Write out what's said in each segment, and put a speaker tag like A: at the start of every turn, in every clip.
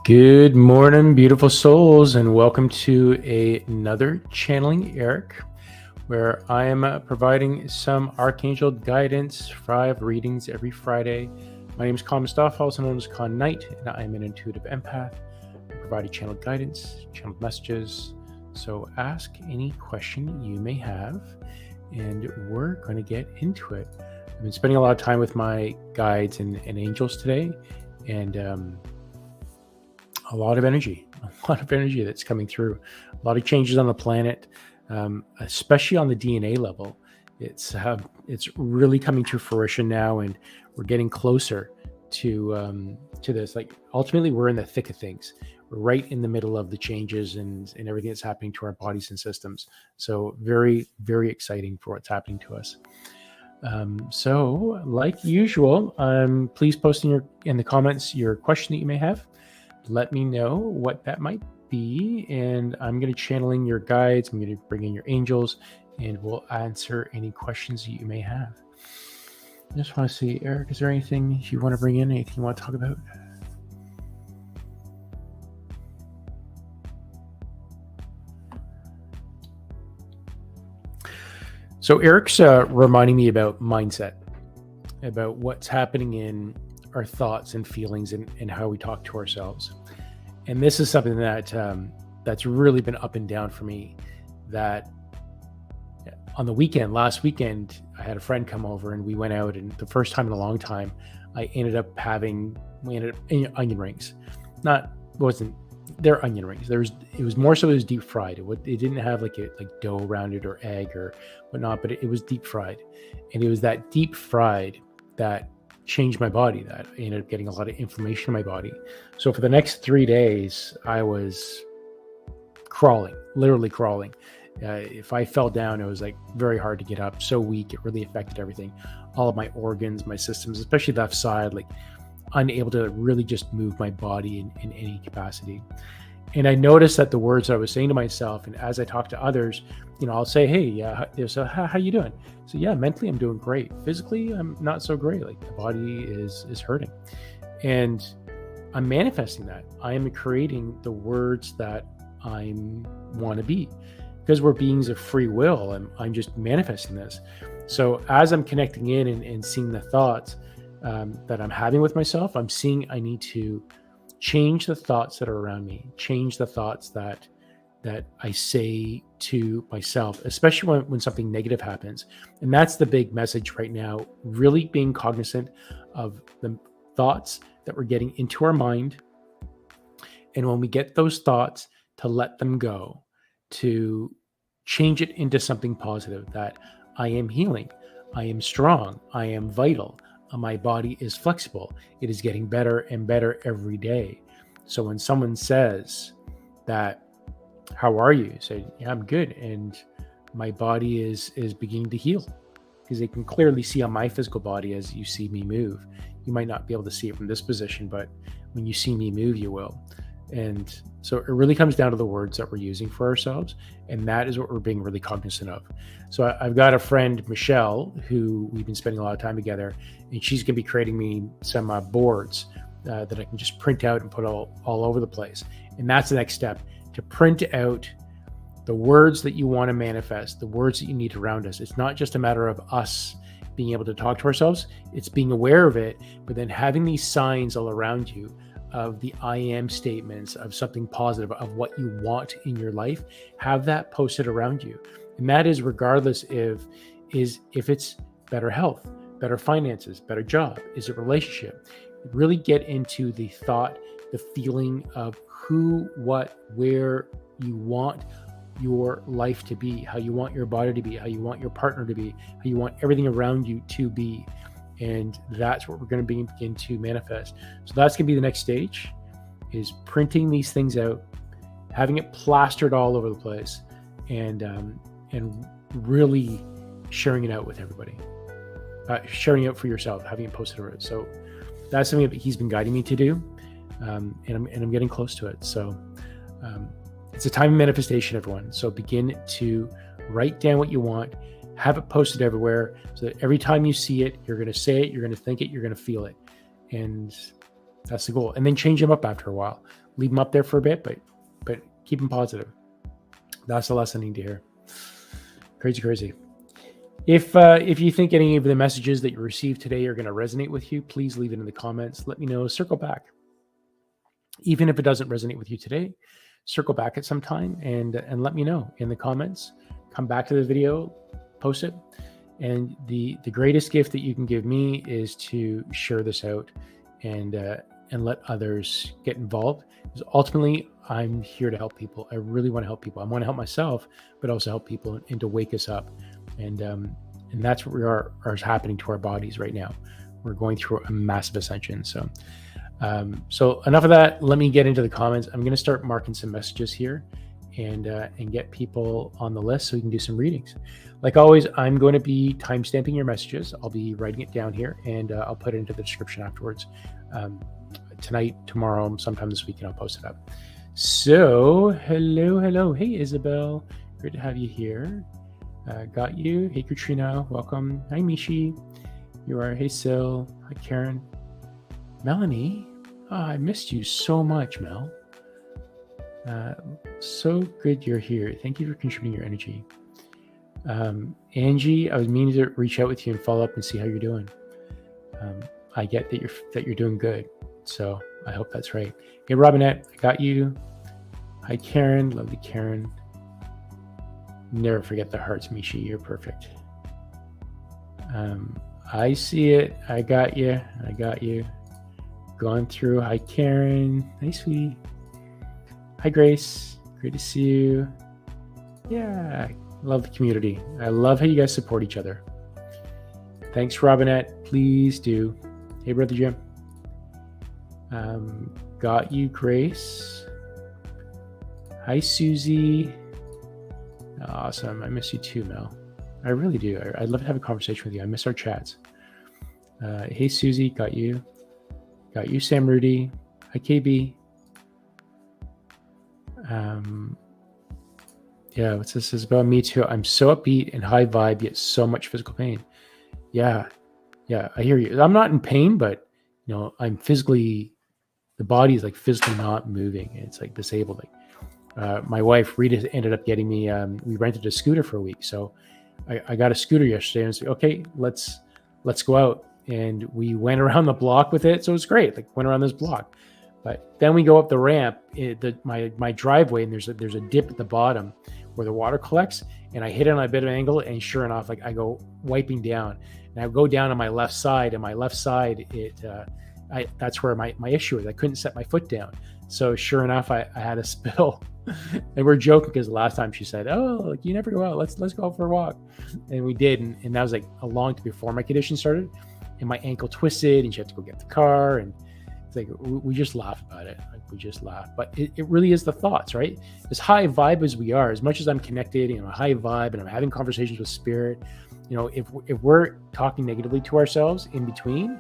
A: Good morning, beautiful souls, and welcome to another Channeling Erik, where I am providing some Archangel guidance, 5 readings every Friday. My name is Con Mustafa, also known as Con Knight, and I am an intuitive empath. I provide channeled guidance, channeled messages, so ask any question you may have, and we're going to get into it. I've been spending a lot of time with my guides and angels today, and a lot of energy that's coming through. A lot of changes on the planet, especially on the DNA level. It's really coming to fruition now, and we're getting closer to this. Like, ultimately, we're in the thick of things. We're right in the middle of the changes and everything that's happening to our bodies and systems. So very, very exciting for what's happening to us. So like usual, please post in the comments your question that you may have. Let me know what that might be, and I'm going to channeling your guides. I'm going to bring in your angels, and we'll answer any questions that you may have. I just want to see, Erik, is there anything you want to bring in? Anything you want to talk about? So Erik's reminding me about mindset, about what's happening in our thoughts and feelings and how we talk to ourselves. And this is something that that's really been up and down for me. That on the last weekend, I had a friend come over and we went out, and the first time in a long time, we ended up onion rings. They're onion rings. It was more so it was deep fried. It didn't have like dough around it or egg or whatnot, but it was deep fried. And it was that deep fried that changed my body, that I ended up getting a lot of inflammation in my body. So for the next 3 days, I was crawling, literally crawling. If I fell down, it was like very hard to get up, so weak. It really affected everything, all of my organs, my systems, especially left side, like unable to really just move my body in any capacity. And I noticed that the words I was saying to myself, and as I talk to others, I'll say, hey, so how you doing? So yeah, mentally I'm doing great. Physically, I'm not so great. Like, the body is hurting. And I'm manifesting that. I am creating the words that I want to be, because we're beings of free will. I'm just manifesting this. So as I'm connecting in and seeing the thoughts that I'm having with myself, I'm seeing I need to change the thoughts that are around me, change the thoughts that I say to myself, especially when something negative happens. And that's the big message right now, really being cognizant of the thoughts that we're getting into our mind. And when we get those thoughts, to let them go, to change it into something positive, that I am healing, I am strong, I am vital, my body is flexible, it is getting better and better every day. So when someone says that, how are you? Say, yeah, I'm good. And my body is beginning to heal, because they can clearly see on my physical body as you see me move. You might not be able to see it from this position, but when you see me move, you will. And so it really comes down to the words that we're using for ourselves. And that is what we're being really cognizant of. So I've got a friend, Michelle, who we've been spending a lot of time together, and she's going to be creating me some boards that I can just print out and put all over the place. And that's the next step, to print out the words that you want to manifest, the words that you need around us. It's not just a matter of us being able to talk to ourselves. It's being aware of it, but then having these signs all around you of the I am statements, of something positive, of what you want in your life. Have that posted around you. And that is regardless if it's better health, better finances, better job, is it relationship. Really get into the thought, the feeling of who, what, where you want your life to be, how you want your body to be, how you want your partner to be, how you want everything around you to be. And that's what we're going to begin to manifest. So that's going to be the next stage, is printing these things out, having it plastered all over the place, and really sharing it out with everybody, sharing it out for yourself, having it posted around. So that's something that he's been guiding me to do, and I'm getting close to it. So it's a time of manifestation, everyone. So begin to write down what you want, have it posted everywhere, so that every time you see it, you're going to say it, you're going to think it, you're going to feel it. And that's the goal. And then change them up after a while. leave them up there for a bit, but keep them positive. That's the lesson I need to hear. Crazy. If you think any of the messages that you received today are going to resonate with you, please leave it in the comments. Let me know. Circle back. Even if it doesn't resonate with you today, circle back at some time and let me know in the comments. Come back to the video, post it. And the greatest gift that you can give me is to share this out and let others get involved. Because ultimately, I'm here to help people. I really want to help people. I want to help myself, but also help people and to wake us up. And that's what are happening to our bodies right now. We're going through a massive ascension. So enough of that. Let me get into the comments. I'm going to start marking some messages here and get people on the list so we can do some readings. Like always, I'm going to be timestamping your messages. I'll be writing it down here and I'll put it into the description afterwards. Tonight, tomorrow, sometime this week, and I'll post it up. So, hello. Hey, Isabel. Great to have you here. Got you. Hey, Katrina. Welcome. Hi, Mishi. You are. Hey, Sil. Hi, Karen. Melanie. Oh, I missed you so much, Mel. So good you're here. Thank you for contributing your energy. Angie, I was meaning to reach out with you and follow up and see how you're doing. I get that you're doing good. So I hope that's right. Hey, Robinette, I got you. Hi, Karen. Lovely Karen. Never forget the hearts, Mishi. You're perfect. I see it. I got you. Gone through. Hi, Karen. Hi, sweetie. Hi, Grace. Great to see you. Yeah, love the community. I love how you guys support each other. Thanks, Robinette. Please do. Hey, Brother Jim. Got you, Grace. Hi, Susie. Awesome. I miss you too, Mel. I really do. I'd love to have a conversation with you. I miss our chats. Hey, Susie. Got you. Got you, Samruddhi. Hi, KB. Yeah, what's this? Is about me too. I'm so upbeat and high vibe, yet so much physical pain. Yeah, I hear you. I'm not in pain, but I'm physically, the body is like physically not moving. It's like disabled. Like my wife Rita ended up getting me. We rented a scooter for a week, so I got a scooter yesterday and I was like, okay, let's go out, and we went around the block with it. So it was great. Like went around this block. But then we go up the ramp, my driveway, and there's a dip at the bottom where the water collects, and I hit it on a bit of an angle, and sure enough, like I go wiping down, and I go down on my left side, and my left side, that's where my issue is. I couldn't set my foot down, so sure enough, I had a spill, and we're joking because the last time she said, "Oh, you never go out. Let's go out for a walk," and we did, and that was like a long time before my condition started, and my ankle twisted, and she had to go get the car, and it's like we just laugh about it. Like we just laugh, but it really is the thoughts, right? As high vibe as we are, as much as I'm connected, high vibe, and I'm having conversations with spirit, if we're talking negatively to ourselves in between,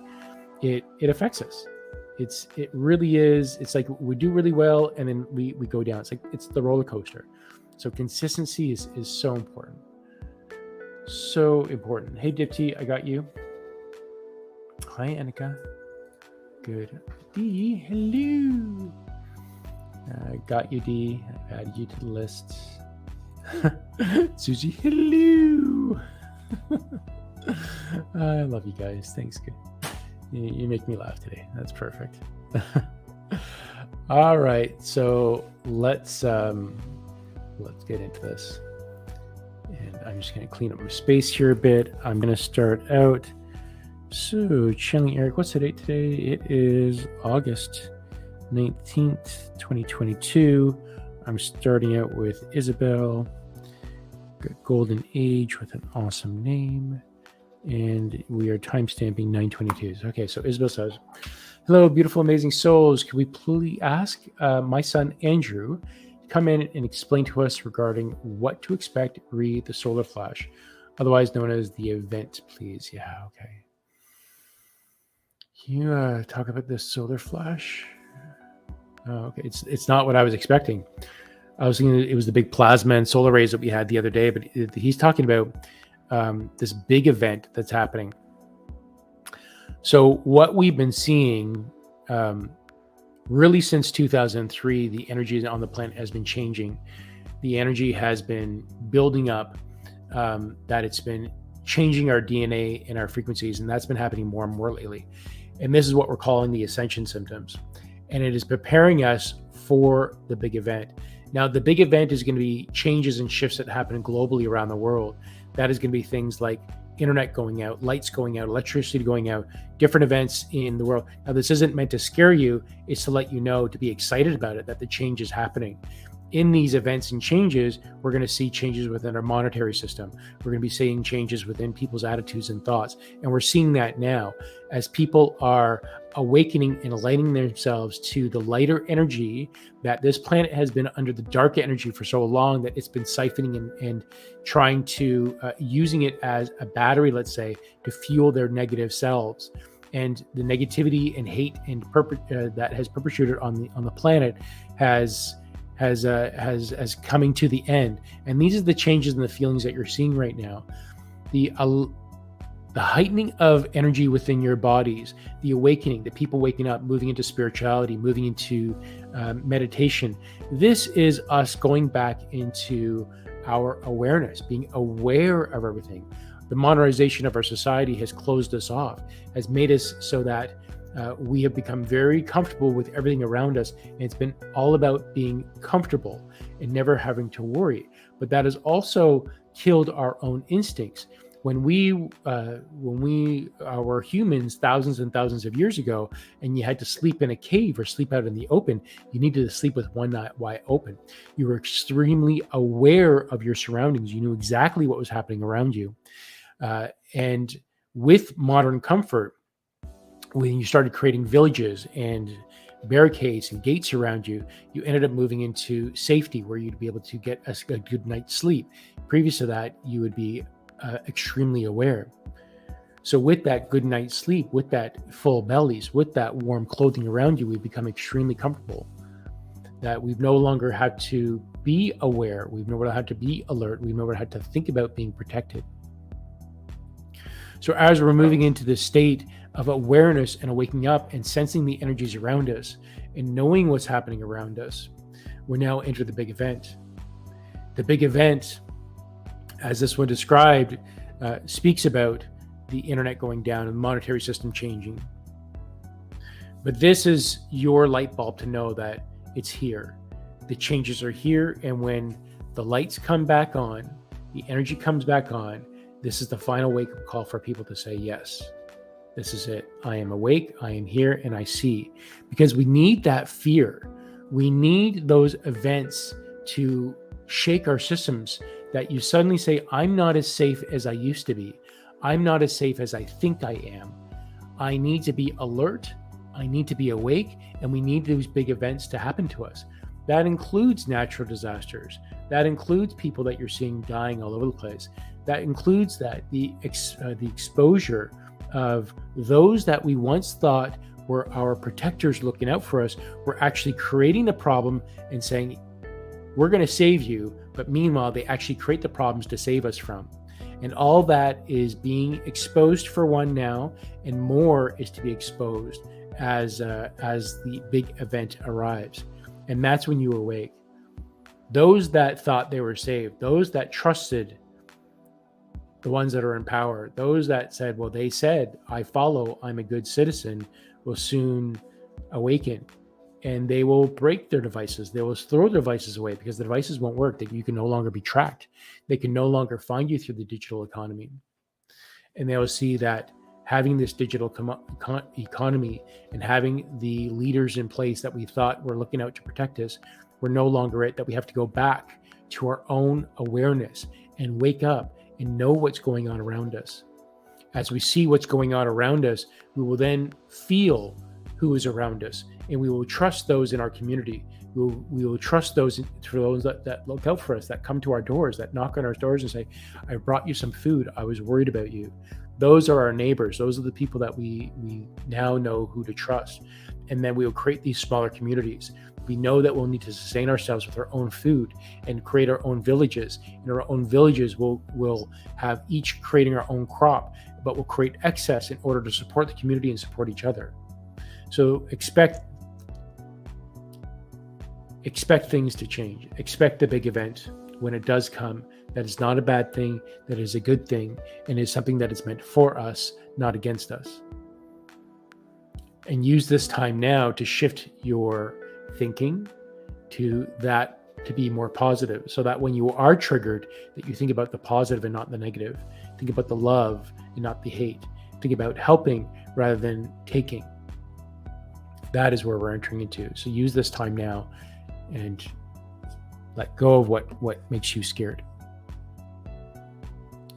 A: it affects us. It really is. It's like we do really well, and then we go down. It's like it's the roller coaster. So consistency is so important. So important. Hey, Dipti, I got you. Hi, Annika. Good. D, hello. Got you, D. I've added you to the list. Susie, hello. I love you guys. Thanks. You make me laugh today. That's perfect. All right. So let's get into this. And I'm just going to clean up my space here a bit. I'm going to start out. So, Channeling Erik, what's the date today? It is August 19th, 2022. I'm starting out with Isabel. Got GoldenAge with an awesome name. And we are timestamping 9:22. Okay, so Isabel says, hello, beautiful, amazing souls. Can we please ask my son, Andrew, to come in and explain to us regarding what to expect re the solar flash, otherwise known as the event, please? Yeah, okay. Can you talk about this solar flash? Oh, okay, it's not what I was expecting. I was thinking it was the big plasma and solar rays that we had the other day, but he's talking about this big event that's happening. So what we've been seeing really since 2003, the energy on the planet has been changing. The energy has been building up, that it's been changing our DNA and our frequencies, and that's been happening more and more lately. And this is what we're calling the Ascension symptoms. And it is preparing us for the big event. Now, the big event is going to be changes and shifts that happen globally around the world. That is going to be things like internet going out, lights going out, electricity going out, different events in the world. Now, this isn't meant to scare you. It's to let you know, to be excited about it, that the change is happening. In these events and changes, we're going to see changes within our monetary system. We're going to be seeing changes within people's attitudes and thoughts. And we're seeing that now as people are awakening and aligning themselves to the lighter energy, that this planet has been under the dark energy for so long that it's been siphoning and trying to using it as a battery, let's say, to fuel their negative selves. And the negativity and hate and that has perpetrated on the planet has coming to the end. And these are the changes and the feelings that you're seeing right now. The heightening of energy within your bodies, the awakening, the people waking up, moving into spirituality, moving into meditation. This is us going back into our awareness, being aware of everything. The modernization of our society has closed us off, has made us so that we have become very comfortable with everything around us. And it's been all about being comfortable and never having to worry. But that has also killed our own instincts. When we were humans thousands and thousands of years ago, and you had to sleep in a cave or sleep out in the open, you needed to sleep with one eye wide open. You were extremely aware of your surroundings. You knew exactly what was happening around you. And with modern comfort, when you started creating villages and barricades and gates around you, you ended up moving into safety, where you'd be able to get a good night's sleep. Previous to that, you would be extremely aware. So with that good night's sleep, with that full bellies, with that warm clothing around you, we've become extremely comfortable. That we've no longer had to be aware. We've never had to be alert. We've never had to think about being protected. So as we're moving into this state of awareness and waking up and sensing the energies around us and knowing what's happening around us, we're now enter the big event. The big event, as this one described, speaks about the internet going down and the monetary system changing. But this is your light bulb to know that it's here. The changes are here, and when the lights come back on, the energy comes back on, this is the final wake-up call for people to say, yes, this is it. I am awake, I am here, and I see. Because we need that fear. We need those events to shake our systems, that you suddenly say, I'm not as safe as I used to be. I'm not as safe as I think I am. I need to be alert. I need to be awake, and we need those big events to happen to us. That includes natural disasters. That includes people that you're seeing dying all over the place. That includes the exposure of those that we once thought were our protectors looking out for us. We're actually creating the problem and saying, we're going to save you. But meanwhile, they actually create the problems to save us from. And all that is being exposed for one now, and more is to be exposed as the big event arrives. And that's when you awake. Those that thought they were saved, those that trusted the ones that are in power, those that said, well, they said, I follow, I'm a good citizen, will soon awaken. And they will break their devices. They will throw their devices away, because the devices won't work, that you can no longer be tracked. They can no longer find you through the digital economy. And they will see that having this digital economy and having the leaders in place that we thought were looking out to protect us, we're no longer it, that we have to go back to our own awareness and wake up and know what's going on around us. As we see what's going on around us, we will then feel who is around us, and we will trust those in our community. We will trust those that look out for us, that come to our doors, that knock on our doors and say, I brought you some food. I was worried about you. Those are our neighbors. Those are the people that we now know who to trust. And then we will create these smaller communities. We know that we'll need to sustain ourselves with our own food and create our own villages. In our own villages, we'll have each creating our own crop, but we'll create excess in order to support the community and support each other. So expect expect things to change. Expect the big event when it does come. That is not a bad thing. That is a good thing, and is something that is meant for us, not against us. And use this time now to shift your thinking to be more positive, so that when you are triggered, that you think about the positive and not the negative. Think about the love and not the hate. Think about helping rather than taking. That is where we're entering into. So use this time now and let go of what makes you scared.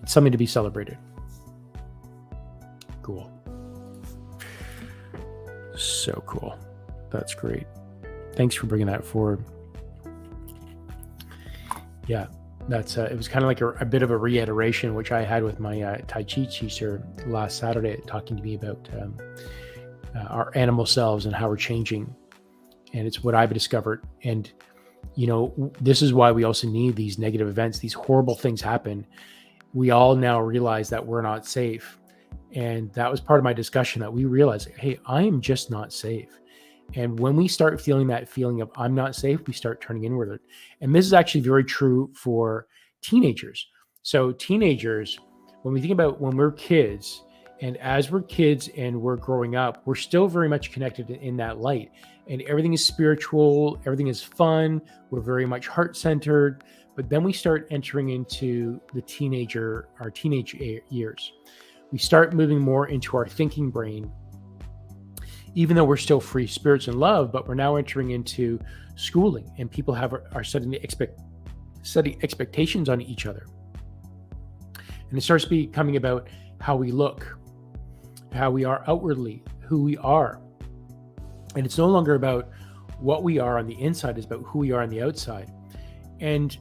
A: It's something to be celebrated. Cool. So cool. That's great. Thanks for bringing that forward. Yeah, that's it was kind of like a bit of a reiteration, which I had with my Tai Chi teacher last Saturday, talking to me about our animal selves and how we're changing. And it's what I've discovered. And, this is why we also need these negative events. These horrible things happen. We all now realize that we're not safe. And that was part of my discussion, that we realize, hey, I am just not safe. And when we start feeling that feeling of I'm not safe, we start turning inward. And this is actually very true for teenagers. So teenagers, when we think about when we're kids, and as we're kids and we're growing up, we're still very much connected in that light. And everything is spiritual, everything is fun, we're very much heart-centered. But then we start entering into our teenage years. We start moving more into our thinking brain, even though we're still free spirits and love, but we're now entering into schooling, and people are setting expectations on each other. And it starts becoming about how we look, how we are outwardly, who we are. And it's no longer about what we are on the inside, it's about who we are on the outside. And,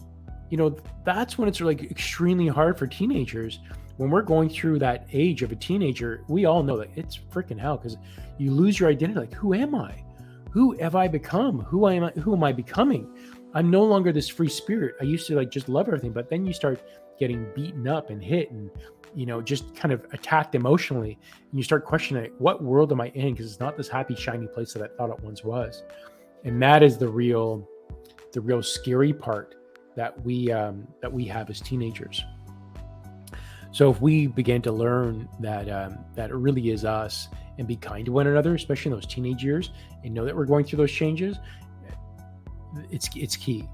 A: that's when it's like extremely hard for teenagers. When we're going through that age of a teenager, we all know that it's freaking hell, because you lose your identity. Like, who am I? Who have I become? Who am I becoming? I'm no longer this free spirit. I used to just love everything, but then you start getting beaten up and hit and, just kind of attacked emotionally. And you start questioning, what world am I in? Because it's not this happy, shiny place that I thought it once was. And that is the real scary part that we have as teenagers. So if we begin to learn that it really is us, and be kind to one another, especially in those teenage years, and know that we're going through those changes, it's key.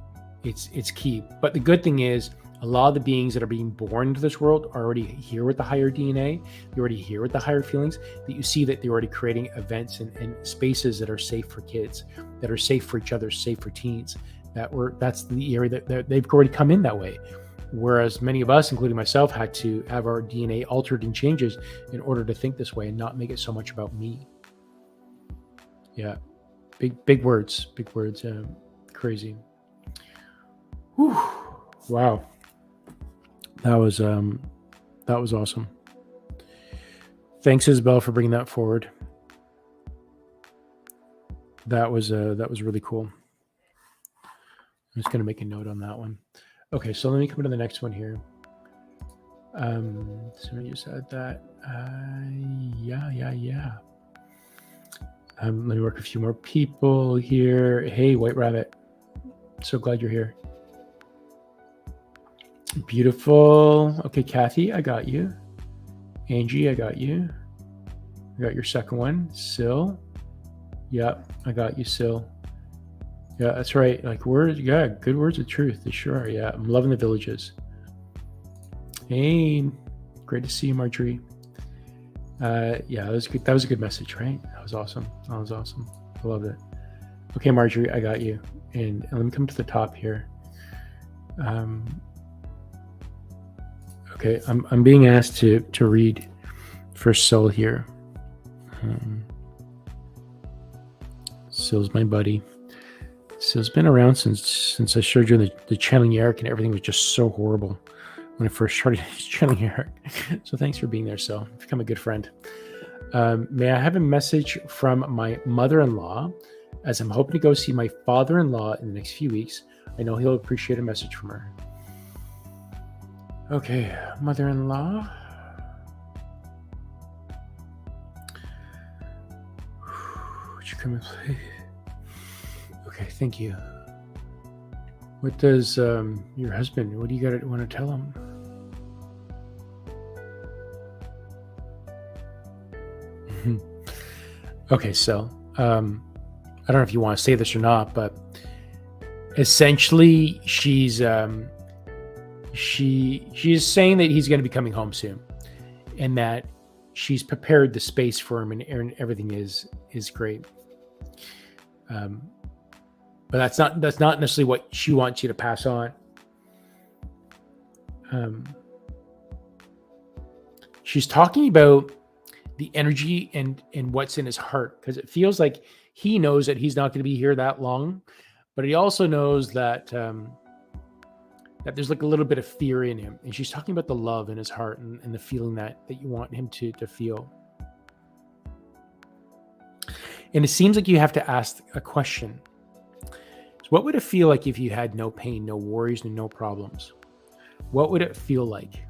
A: It's key. But the good thing is, a lot of the beings that are being born into this world are already here with the higher DNA. They're already here with the higher feelings. That you see that they're already creating events and spaces that are safe for kids, that are safe for each other, safe for teens. That's the area that they've already come in that way. Whereas many of us, including myself, had to have our DNA altered and changes in order to think this way and not make it so much about me. Yeah, big words, crazy. Whew. Wow, that was awesome. Thanks, Isabel, for bringing that forward. That was really cool. I'm just going to make a note on that one. Okay, so let me come to the next one here. Somebody just said that. Yeah. Let me work a few more people here. Hey, White Rabbit. So glad you're here. Beautiful. Okay, Kathy, I got you. Angie, I got you. I got your second one. Sil. Yep, I got you, Sil. Yeah, that's right. Like words, yeah, good words of truth. They sure are. Yeah, I'm loving the villages. Hey, great to see you, Marjorie. Yeah, that was good. That was a good message, right? That was awesome. I loved it. Okay, Marjorie, I got you. And let me come to the top here. Okay, I'm being asked to read for Sil here. Sil's my buddy. Sil's been around since I showed you the Channeling Erik, and everything was just so horrible when I first started Channeling Erik. So thanks for being there, Sil. You've become a good friend. May I have a message from my mother-in-law, as I'm hoping to go see my father-in-law in the next few weeks. I know he'll appreciate a message from her. Okay, mother-in-law. Would you come and play? Okay, thank you. What does your husband, what do you want to tell him? Okay, so I don't know if you want to say this or not, but essentially she's saying that he's going to be coming home soon, and that she's prepared the space for him, and everything is great. But that's not necessarily what she wants you to pass on. She's talking about the energy and what's in his heart, because it feels like he knows that he's not going to be here that long, but he also knows that that there's like a little bit of fear in him. And she's talking about the love in his heart and the feeling that you want him to feel. And it seems like you have to ask a question. So what would it feel like if you had no pain, no worries, and no problems? What would it feel like?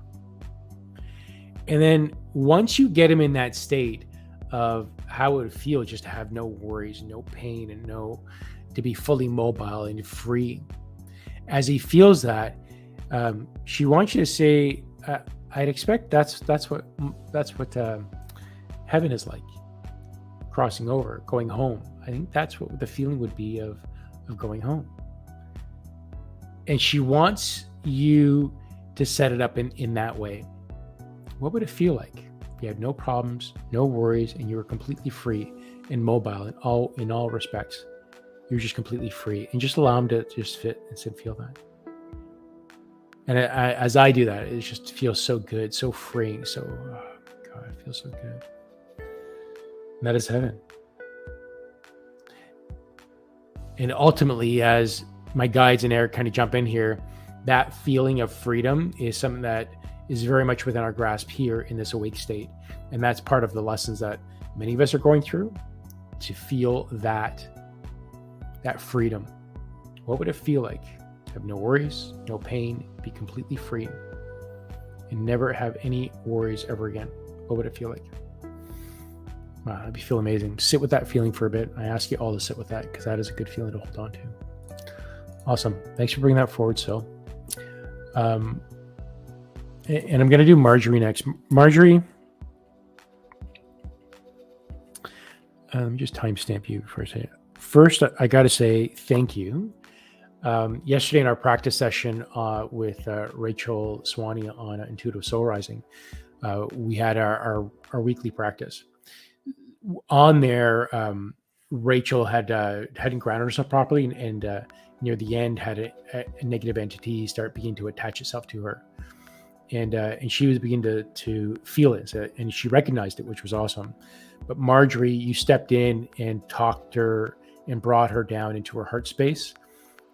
A: And then once you get him in that state of how it would feel just to have no worries, no pain, and to be fully mobile and free, as he feels that, she wants you to say, "I'd expect that's what heaven is like, crossing over, going home. I think that's what the feeling would be of going home." And she wants you to set it up in that way. What would it feel like if you had no problems, no worries, and you were completely free and mobile in all respects? You're just completely free, and just allow him to just fit and feel that. And as I do that, it just feels so good, so freeing. So, oh God, it feels so good. And that is heaven. And ultimately, as my guides and Eric kind of jump in here, that feeling of freedom is something that is very much within our grasp here in this awake state. And that's part of the lessons that many of us are going through, to feel that freedom. What would it feel like to have no worries, no pain, be completely free, and never have any worries ever again? What would it feel like? Wow, that'd feel amazing. Sit with that feeling for a bit. I ask you all to sit with that, because that is a good feeling to hold on to. Awesome. Thanks for bringing that forward, Sil. And I'm going to do Marjorie next. Marjorie, let me just timestamp you for a second. First, I got to say thank you. Yesterday in our practice session with Rachel Swanee on Intuitive Soul Rising, we had our weekly practice. On there, Rachel hadn't grounded herself properly, and near the end had a negative entity start beginning to attach itself to her. And she was beginning to feel it, and she recognized it, which was awesome. But Marjorie, you stepped in and talked her and brought her down into her heart space.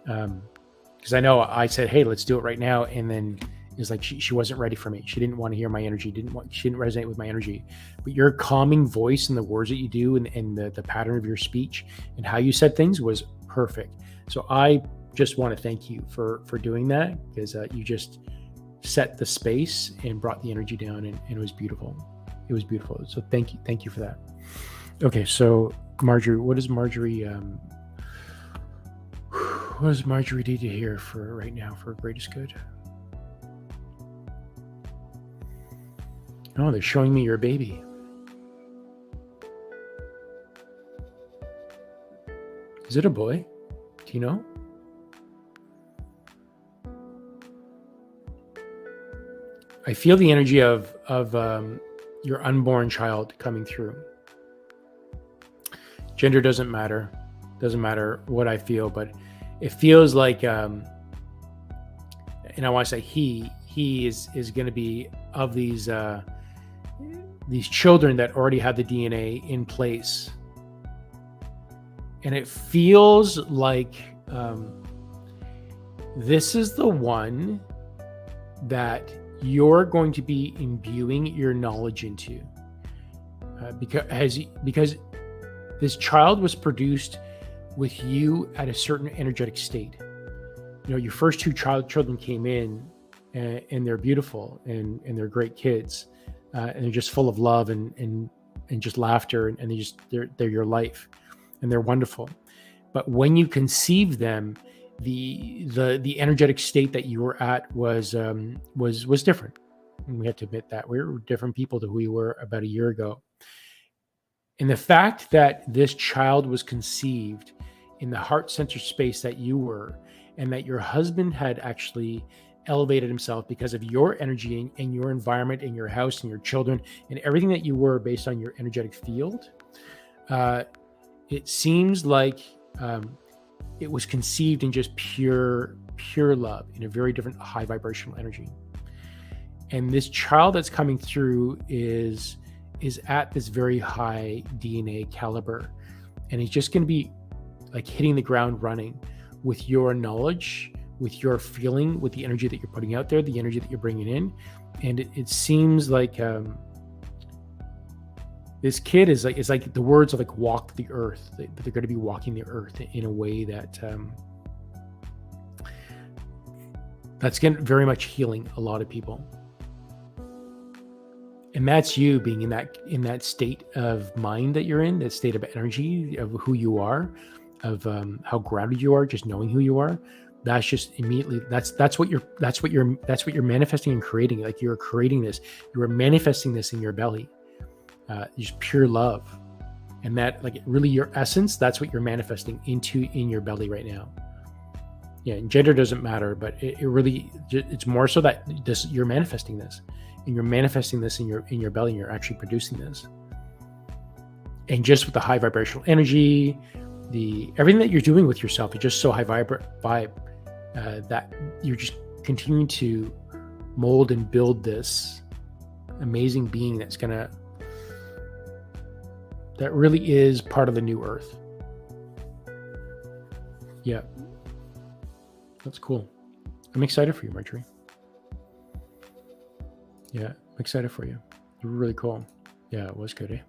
A: Because I know I said, "Hey, let's do it right now," and then it's like she wasn't ready for me. She didn't want to hear my energy. She didn't resonate with my energy. But your calming voice and the words that you do, and the pattern of your speech and how you said things was perfect. So I just want to thank you for doing that, because you just set the space and brought the energy down, and it was beautiful. It was beautiful. So thank you for that. Okay, so Marjorie, what does Marjorie need to hear for right now for greatest good? Oh, they're showing me your baby. Is it a boy? Do you know? I feel the energy of your unborn child coming through. Gender doesn't matter. Doesn't matter what I feel, but it feels like, and I want to say he is going to be of these children that already have the DNA in place. And it feels like this is the one that you're going to be imbuing your knowledge into, because this child was produced with you at a certain energetic state. You know, your first two children came in, and they're beautiful, and they're great kids, and they're just full of love and just laughter, and they're your life, and they're wonderful. But when you conceive them, the energetic state that you were at was different. And we have to admit that we're different people to who we were about a year ago. And the fact that this child was conceived in the heart center space that you were, and that your husband had actually elevated himself because of your energy and your environment and your house and your children and everything that you were based on your energetic field, it seems like it was conceived in just pure love, in a very different high vibrational energy. And this child that's coming through is at this very high DNA caliber, and he's just going to be like hitting the ground running with your knowledge, with your feeling, with the energy that you're putting out there, the energy that you're bringing in. And it seems like this kid is like the words of like walk the earth. They're going to be walking the earth in a way that that's going to very much healing a lot of people. And that's you being in that state of mind that you're in, that state of energy of who you are, of how grounded you are, just knowing who you are. That's just immediately that's what you're manifesting and creating. Like you're creating this, you are manifesting this in your belly, just pure love, and that like really your essence. That's what you're manifesting in your belly right now. Yeah, and gender doesn't matter, but it's more so that you're manifesting this, and you're manifesting this in your belly, and you're actually producing this. And just with the high vibrational energy, everything that you're doing with yourself is just so high vibe that you're just continuing to mold and build this amazing being that really is part of the new earth. Yeah. That's cool. I'm excited for you, Marjorie. Yeah, I'm excited for you. You're really cool. Yeah, it was good, eh?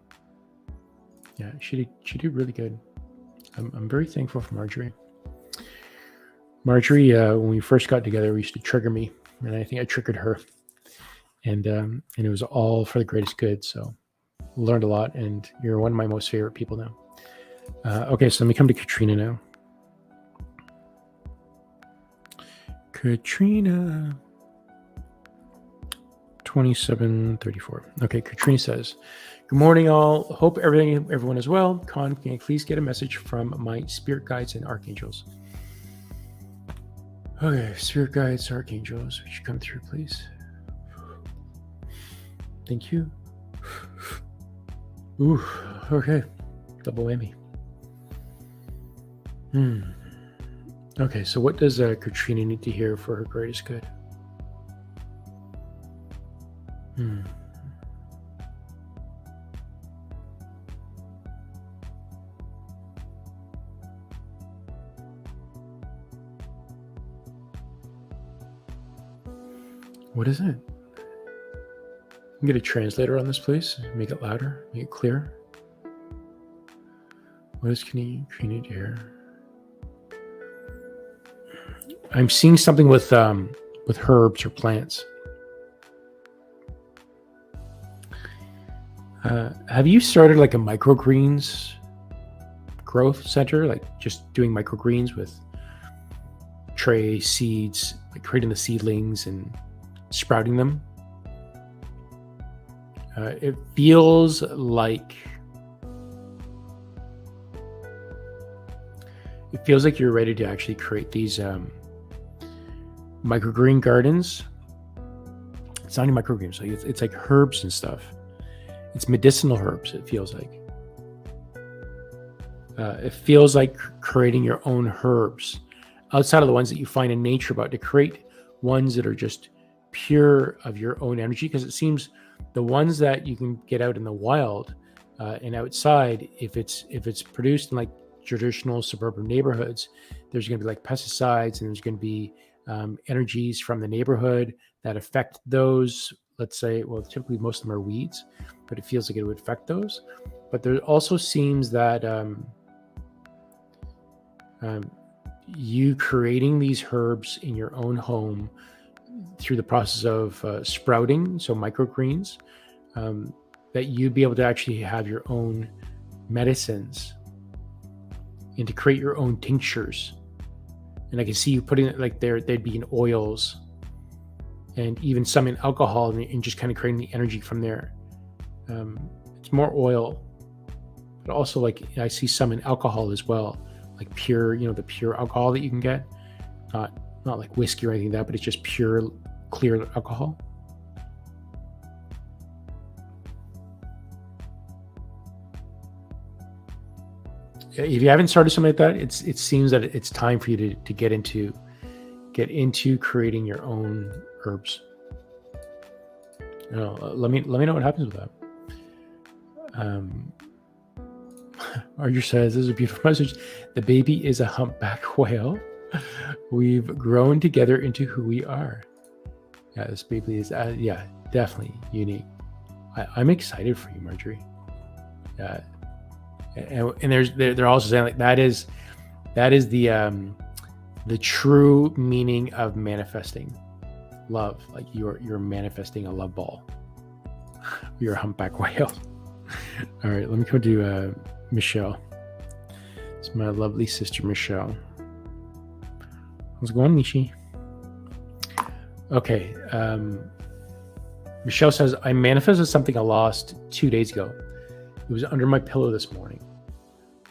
A: Yeah, she did really good. I'm very thankful for Marjorie. Marjorie, when we first got together, we used to trigger me, and I think I triggered her, and it was all for the greatest good. So learned a lot, and you're one of my most favorite people now. Okay, so let me come to Katrina now. Katrina, 2734. Okay, Katrina says, good morning, all. Hope everyone is well. Con, can I please get a message from my spirit guides and archangels? Okay, spirit guides, archangels, would you come through, please? Thank you. Ooh, okay. Double whammy. Okay, so what does Katrina need to hear for her greatest good? What is it? Can get a translator on this, please. Make it louder, make it clear. What does Katrina need to hear? I'm seeing something with herbs or plants. Have you started like a microgreens growth center, like just doing microgreens with tray seeds, like creating the seedlings and sprouting them? It feels like you're ready to actually create these microgreen gardens. It's not even microgreens, so it's like herbs and stuff. It's medicinal herbs, it feels like. It feels like creating your own herbs outside of the ones that you find in nature, but to create ones that are just pure of your own energy, because it seems the ones that you can get out in the wild and outside, if it's produced in like traditional suburban neighborhoods, there's going to be like pesticides, and there's going to be energies from the neighborhood that affect those. Let's say, well, typically most of them are weeds, but it feels like it would affect those. But there also seems that you creating these herbs in your own home through the process of sprouting, so microgreens, that you'd be able to actually have your own medicines and to create your own tinctures And I can see you putting it like they'd be in oils and even some in alcohol and just kind of creating the energy from there. It's more oil, but also like I see some in alcohol as well, like pure, the pure alcohol that you can get, not like whiskey or anything like that, but it's just pure clear alcohol. If you haven't started something like that, it seems that it's time for you to get into creating your own herbs. Let me know what happens with that. Archer says, this is a beautiful message. The baby is a humpback whale. We've grown together into who we are. Yeah, this baby is definitely unique. I'm excited for you, Marjorie. And they're also saying like that is the true meaning of manifesting love. Like you're manifesting a love ball. You're a humpback whale. All right, let me go to Michelle. It's my lovely sister Michelle. How's it going, Michi? Okay. Michelle says, I manifested something I lost 2 days ago. It was under my pillow this morning.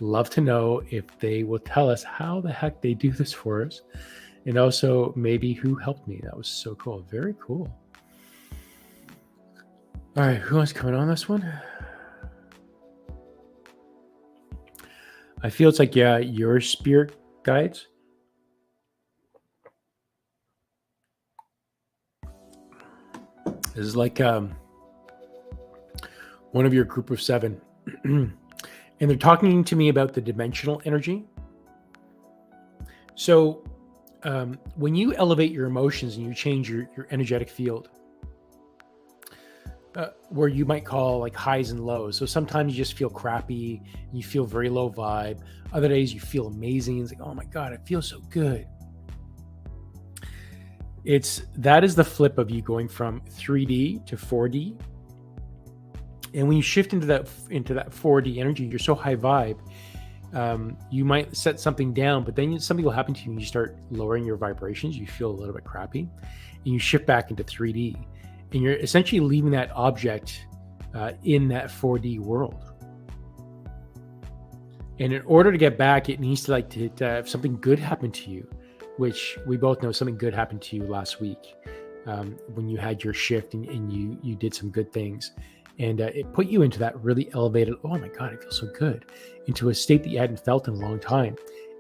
A: Love to know if they will tell us how the heck they do this for us. And also maybe who helped me. That was so cool. Very cool. All right, who else coming on this one? I feel it's like, your spirit guides. This is like one of your group of 7. And they're talking to me about the dimensional energy. So when you elevate your emotions and you change your energetic field, where you might call like highs and lows. So sometimes you just feel crappy, you feel very low vibe. Other days you feel amazing. It's like, oh my God, I feel so good. That is the flip of you going from 3D to 4D. And when you shift into that 4D energy, you're so high vibe, you might set something down, but then something will happen to you and you start lowering your vibrations. You feel a little bit crappy and you shift back into 3D. And you're essentially leaving that object in that 4D world. And in order to get back, it needs to to have something good happen to you, which we both know something good happened to you last week when you had your shift and you did some good things. And it put you into that really elevated, oh my God, I feel so good, into a state that you hadn't felt in a long time.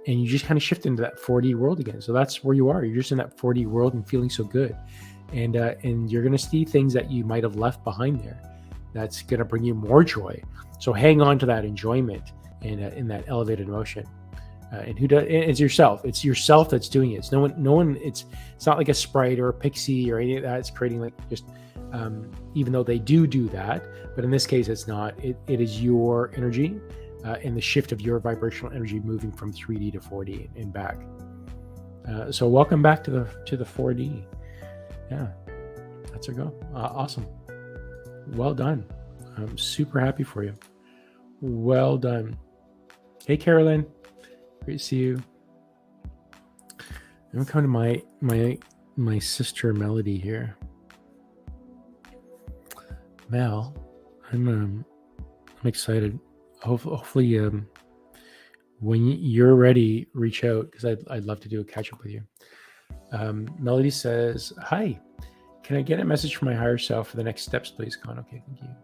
A: And you just kind of shift into that 4D world again. So that's where you are. You're just in that 4D world and feeling so good. And you're going to see things that you might have left behind there. That's going to bring you more joy. So hang on to that enjoyment and in that elevated emotion. And who does? It's yourself. It's yourself that's doing it. It's no one. It's not like a sprite or a pixie or anything like that. It's creating like just. Even though they do that, but in this case, it's not. It is your energy and the shift of your vibrational energy moving from 3D to 4D and back. So welcome back to the 4D. Yeah, that's our go. Awesome. Well done. I'm super happy for you. Well done. Hey, Kerilyn. Great to see you. I'm coming to my sister Melody here. Mel, I'm excited. Hopefully, when you're ready, reach out because I'd love to do a catch up with you. Melody says, "Hi, can I get a message from my higher self for the next steps, please, Con?" Okay, thank you.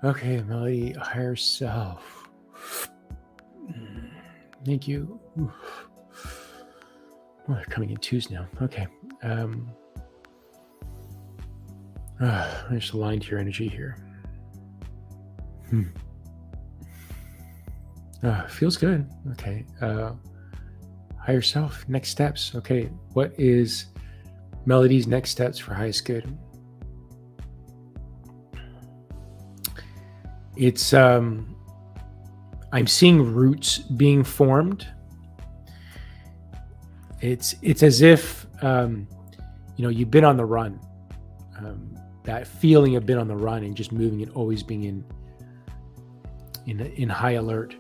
A: Okay, Melody, higher self. Thank you. Oh, they're coming in twos now. Okay. I just aligned to your energy here. Feels good. Okay. Higher self, next steps. Okay. What is Melody's next steps for highest good? It's I'm seeing roots being formed. It's as if you've been on the run. That feeling of being on the run and just moving and always being in high alert.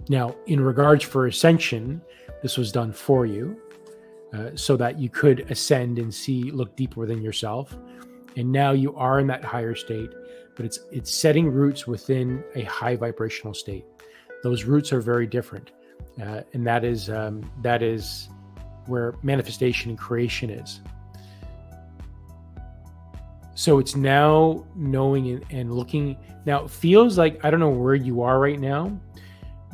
A: Now, in regards for Ascension, this was done for you so that you could ascend and look deeper within yourself. And now you are in that higher state, but it's setting roots within a high vibrational state. Those roots are very different, and that is where manifestation and creation is. So it's now knowing and looking. Now it feels like, I don't know where you are right now,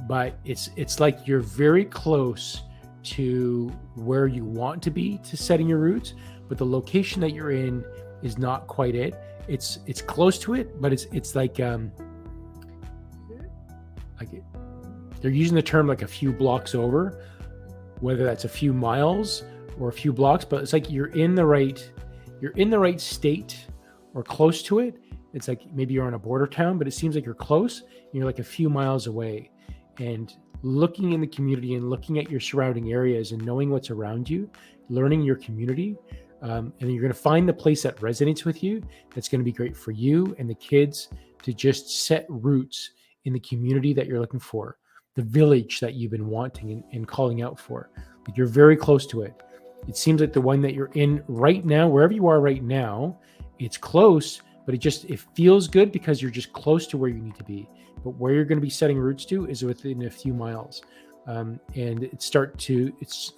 A: but it's like you're very close to where you want to be to setting your roots, but the location that you're in is not quite it. It's close to it, but it's like they're using the term like a few blocks over, whether that's a few miles or a few blocks, but it's like you're in the right state or close to it. It's like maybe you're on a border town, but it seems like you're close. You're like a few miles away, and looking in the community and looking at your surrounding areas and knowing what's around you, learning your community. And then you're going to find the place that resonates with you. That's going to be great for you and the kids to just set roots in the community that you're looking for, the village that you've been wanting and calling out for. Like you're very close to it. It seems like the one that you're in right now, wherever you are right now, it's close, but it feels good because you're just close to where you need to be. But where you're going to be setting roots to is within a few miles. And it's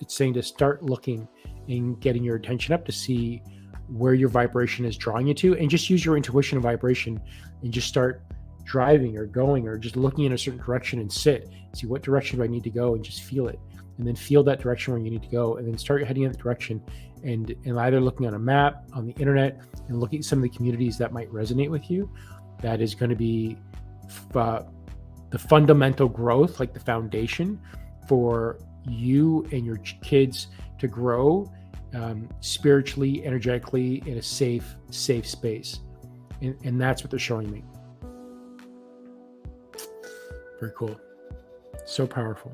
A: saying to start looking and getting your attention up to see where your vibration is drawing you to, and just use your intuition and vibration and just start driving or going or just looking in a certain direction and see what direction do I need to go, and just feel it, and then feel that direction where you need to go, and then start heading in that direction, and either looking on a map, on the internet, and looking at some of the communities that might resonate with you. That is going to be the fundamental growth, like the foundation for you and your kids to grow spiritually, energetically, in a safe space. And that's what they're showing me. Very cool. So powerful.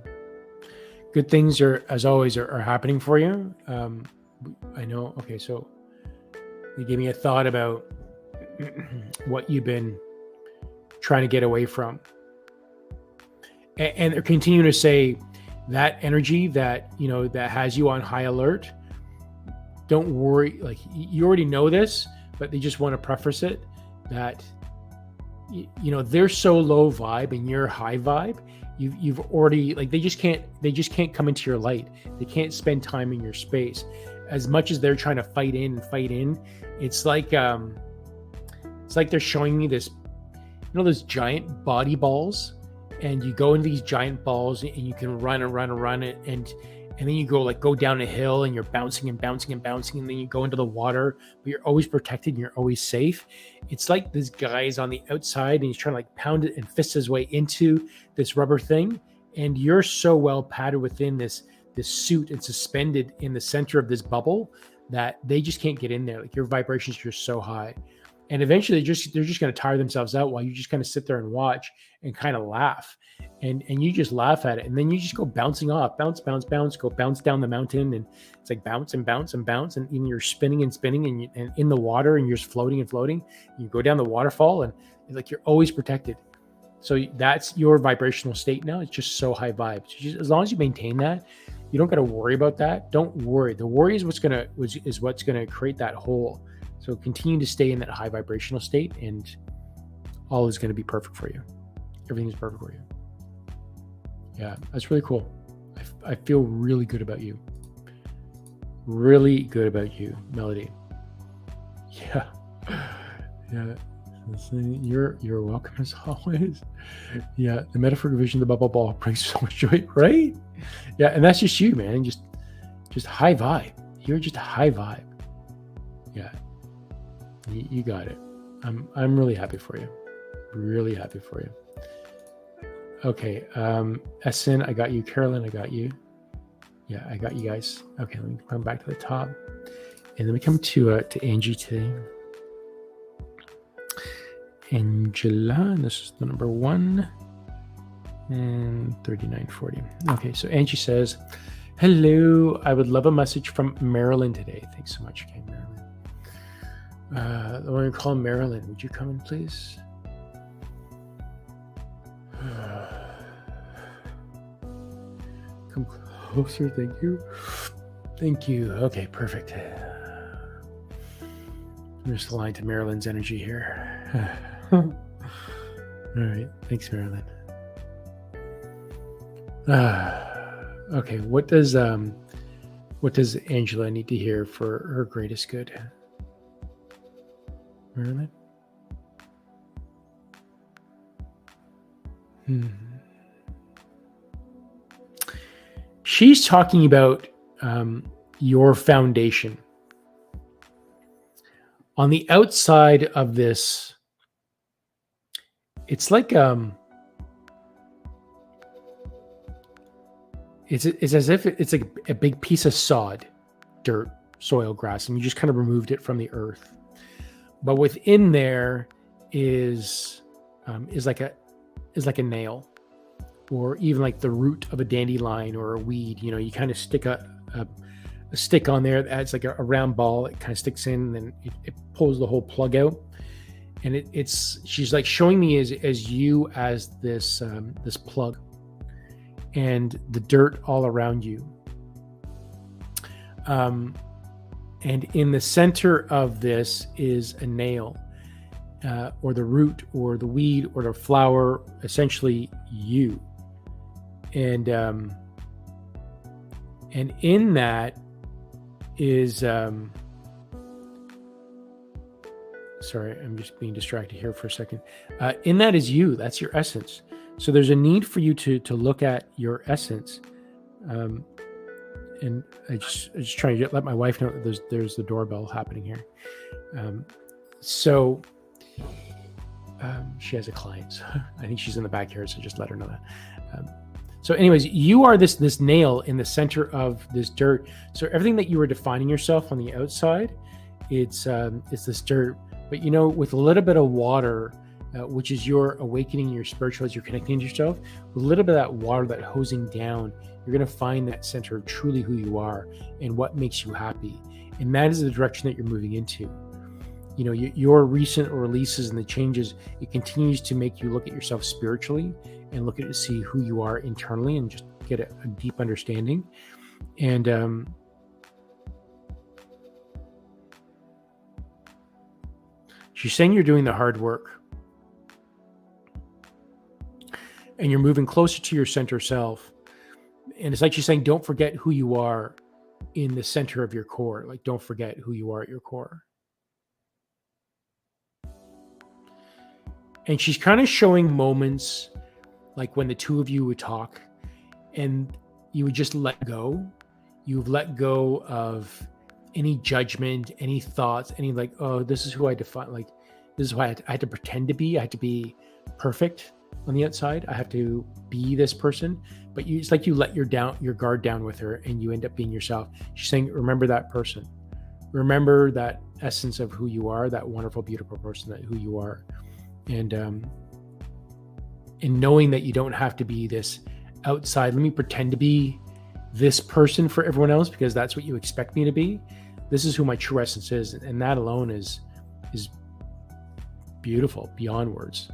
A: Good things as always, are happening for you. I know. Okay, so you gave me a thought about what you've been trying to get away from. And they're continuing to say that energy that, that has you on high alert. Don't worry. Like, you already know this, but they just want to preface it that, they're so low vibe and you're high vibe. You've already, like, they just can't come into your light. They can't spend time in your space. As much as they're trying to fight in, it's like they're showing me this, those giant body balls, and you go into these giant balls and you can run and then you go down a hill and you're bouncing and then you go into the water, but you're always protected and you're always safe. It's like this guy's on the outside and he's trying to pound it and fist his way into this rubber thing, and you're so well padded within this suit and suspended in the center of this bubble that they just can't get in there. Like, your vibrations are so high. And eventually they're just going to tire themselves out while you just kind of sit there and watch and kind of laugh. And you just laugh at it. And then you just go bouncing off, bounce, go bounce down the mountain. And it's like bounce and bounce and bounce. And you're spinning and in the water, and you're just floating and floating. You go down the waterfall, and it's like you're always protected. So that's your vibrational state now. It's just so high vibes. As long as you maintain that, you don't got to worry about that. Don't worry. The worry is what's going to create that hole. So continue to stay in that high vibrational state, and all is going to be perfect for you. Everything is perfect for you. Yeah, that's really cool. I feel really good about you. Really good about you, Melody. Yeah. Yeah. You're welcome as always. Yeah, the metaphorical vision of the bubble ball brings so much joy, right? Yeah, and that's just you, man. Just high vibe. You're just a high vibe. Yeah. You got it. I'm really happy for you. Really happy for you. Okay. Ahsen, I got you. Kerilyn, I got you. Yeah, I got you guys. Okay, let me come back to the top. And then we come to Angie today. Angela, and this is the number 1 and 3940. Okay, so Angie says, hello, I would love a message from Marilyn today. Thanks so much, okay, Marilyn. I want to call Marilyn. Would you come in, please? come closer. Thank you. Thank you. Okay, perfect. I'm just aligned to Marilyn's energy here. All right. Thanks, Marilyn. Okay. What does Angela need to hear for her greatest good? Marilyn? She's talking about your foundation. On the outside of this, it's like it's as if it's like a big piece of sod, dirt, soil, grass, and you just kind of removed it from the earth. But within there is like a nail, or even like the root of a dandelion or a weed. You know, you kind of stick a stick on there that adds like a round ball. It kind of sticks in, and it pulls the whole plug out. And she's like showing me as you as this plug, and the dirt all around you. And in the center of this is a nail, or the root, or the weed, or the flower, essentially you. And in that is sorry, I'm just being distracted here for a second. In that is you. That's your essence. So there's a need for you to look at your essence. And I just trying to let my wife know that there's the doorbell happening here. So she has a client. So I think she's in the back here, so just let her know that. So anyways, you are this nail in the center of this dirt. So everything that you were defining yourself on the outside, it's this dirt. But you know, with a little bit of water, which is your awakening, your spiritual, as you're connecting to yourself, with a little bit of that water, that hosing down, you're going to find that center of truly who you are and what makes you happy. And that is the direction that you're moving into. You know, your recent releases and the changes, it continues to make you look at yourself spiritually and look at it to see who you are internally and just get a deep understanding. And she's saying you're doing the hard work and you're moving closer to your center self. And it's like she's saying, don't forget who you are in the center of your core. Like, don't forget who you are at your core. And she's kind of showing moments like when the two of you would talk and you would just let go. You've let go of any judgment, any thoughts, any like, oh, this is who I define. Like, this is who I had to pretend to be. I had to be perfect on the outside. I have to be this person. But it's like you let your guard down with her and you end up being yourself. She's saying, remember that person. Remember that essence of who you are, that wonderful, beautiful person, that who you are. And knowing that you don't have to be this outside, let me pretend to be this person for everyone else because that's what you expect me to be. This is who my true essence is. And that alone is beautiful, beyond words,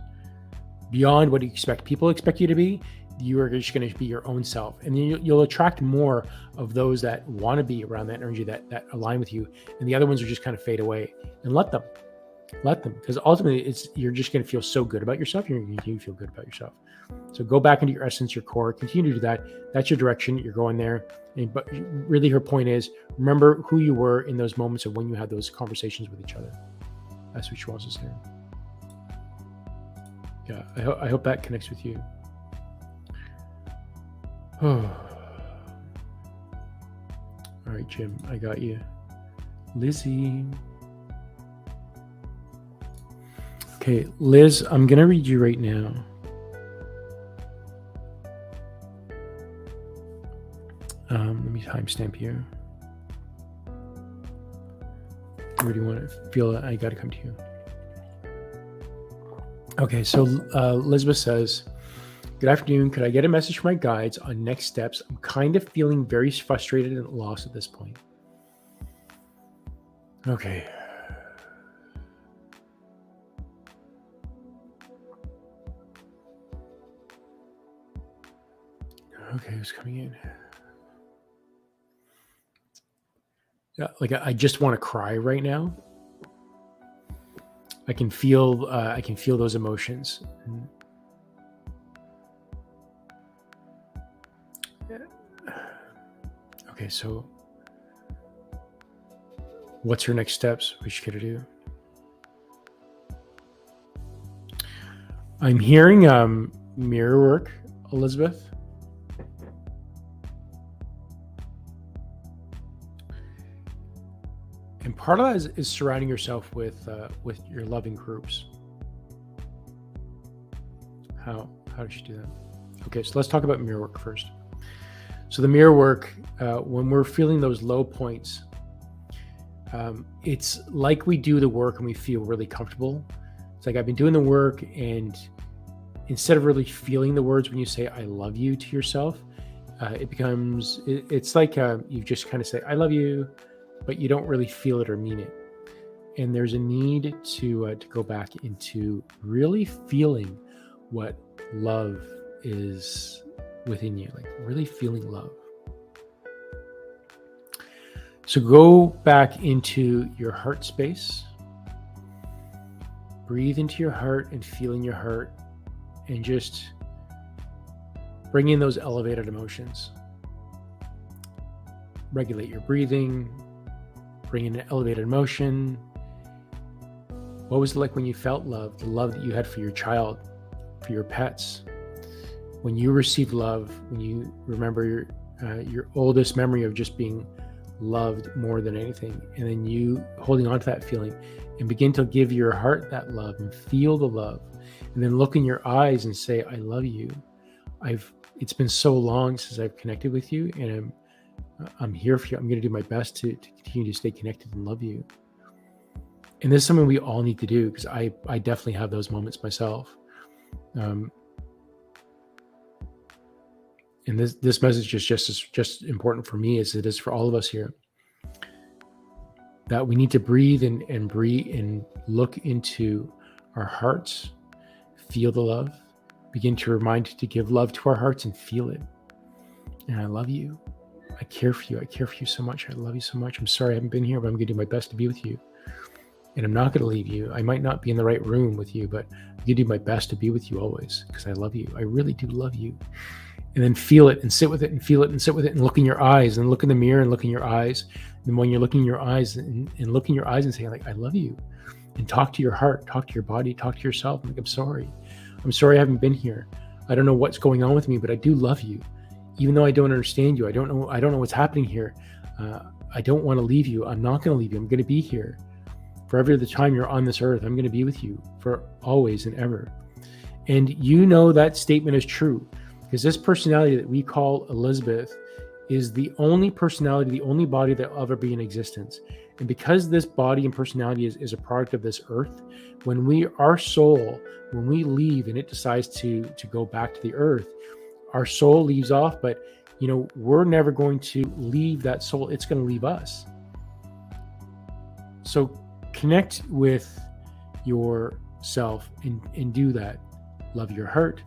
A: beyond what you expect. People expect you to be. You are just going to be your own self. And then you'll attract more of those that want to be around that energy, that align with you. And the other ones are just kind of fade away. And let them, because ultimately you're just going to feel so good about yourself. You're going to continue to feel good about yourself. So go back into your essence, your core, continue to do that. That's your direction. You're going there. But really her point is, remember who you were in those moments of when you had those conversations with each other. That's what she wants to say. Yeah, I hope that connects with you. Oh. All right, Jim, I got you. Lizzie. Okay, Liz, I'm going to read you right now. Let me timestamp you. Where do you want to feel that I got to come to you? Okay, so Elizabeth says, good afternoon. Could I get a message from my guides on next steps? I'm kind of feeling very frustrated and lost at this point. Okay. Okay, who's coming in? like I just want to cry right now. I can feel those emotions. Okay, so what's your next steps? What you gotta do? I'm hearing mirror work, Elizabeth. And part of that is surrounding yourself with your loving groups. How does she do that? Okay, so let's talk about mirror work first. So the mirror work, when we're feeling those low points, it's like we do the work and we feel really comfortable. It's like I've been doing the work, and instead of really feeling the words when you say "I love you" to yourself, it's like you just kind of say "I love you," but you don't really feel it or mean it. And there's a need to go back into really feeling what love is within you, like really feeling love. So go back into your heart space. Breathe into your heart and feel in your heart, and just bring in those elevated emotions. Regulate your breathing. Bring in an elevated emotion. What was it like when you felt love? The love that you had for your child, for your pets. When you received love, when you remember your oldest memory of just being loved more than anything, and then you holding on to that feeling and begin to give your heart that love and feel the love, and then look in your eyes and say, "I love you. It's been so long since I've connected with you, and I'm here for you. I'm going to do my best to continue to stay connected and love you." And this is something we all need to do, because I definitely have those moments myself. And this message is just as important for me as it is for all of us here. That we need to breathe and look into our hearts, feel the love, begin to remind to give love to our hearts and feel it. And I love you. I care for you. I care for you so much. I love you so much. I'm sorry I haven't been here, but I'm going to do my best to be with you. And I'm not going to leave you. I might not be in the right room with you, but I'm going to do my best to be with you always, because I love you. I really do love you. And then feel it and sit with it and feel it and sit with it and look in your eyes and look in the mirror and look in your eyes. And when you're looking in your eyes and look in your eyes and say, like, "I love you," and talk to your heart, talk to your body, talk to yourself. Like, I'm sorry I haven't been here. I don't know what's going on with me, but I do love you. Even though I don't understand you, I don't know what's happening here. I don't want to leave you. I'm not going to leave you. I'm going to be here. Forever the time you're on this earth, I'm going to be with you for always and ever. And you know that statement is true, because this personality that we call Elizabeth is the only personality, the only body that will ever be in existence. And because this body and personality is a product of this earth, when our soul, when we leave and it decides to go back to the earth, our soul leaves off, but we're never going to leave that soul. It's going to leave us. So connect with yourself and do that. Love your heart,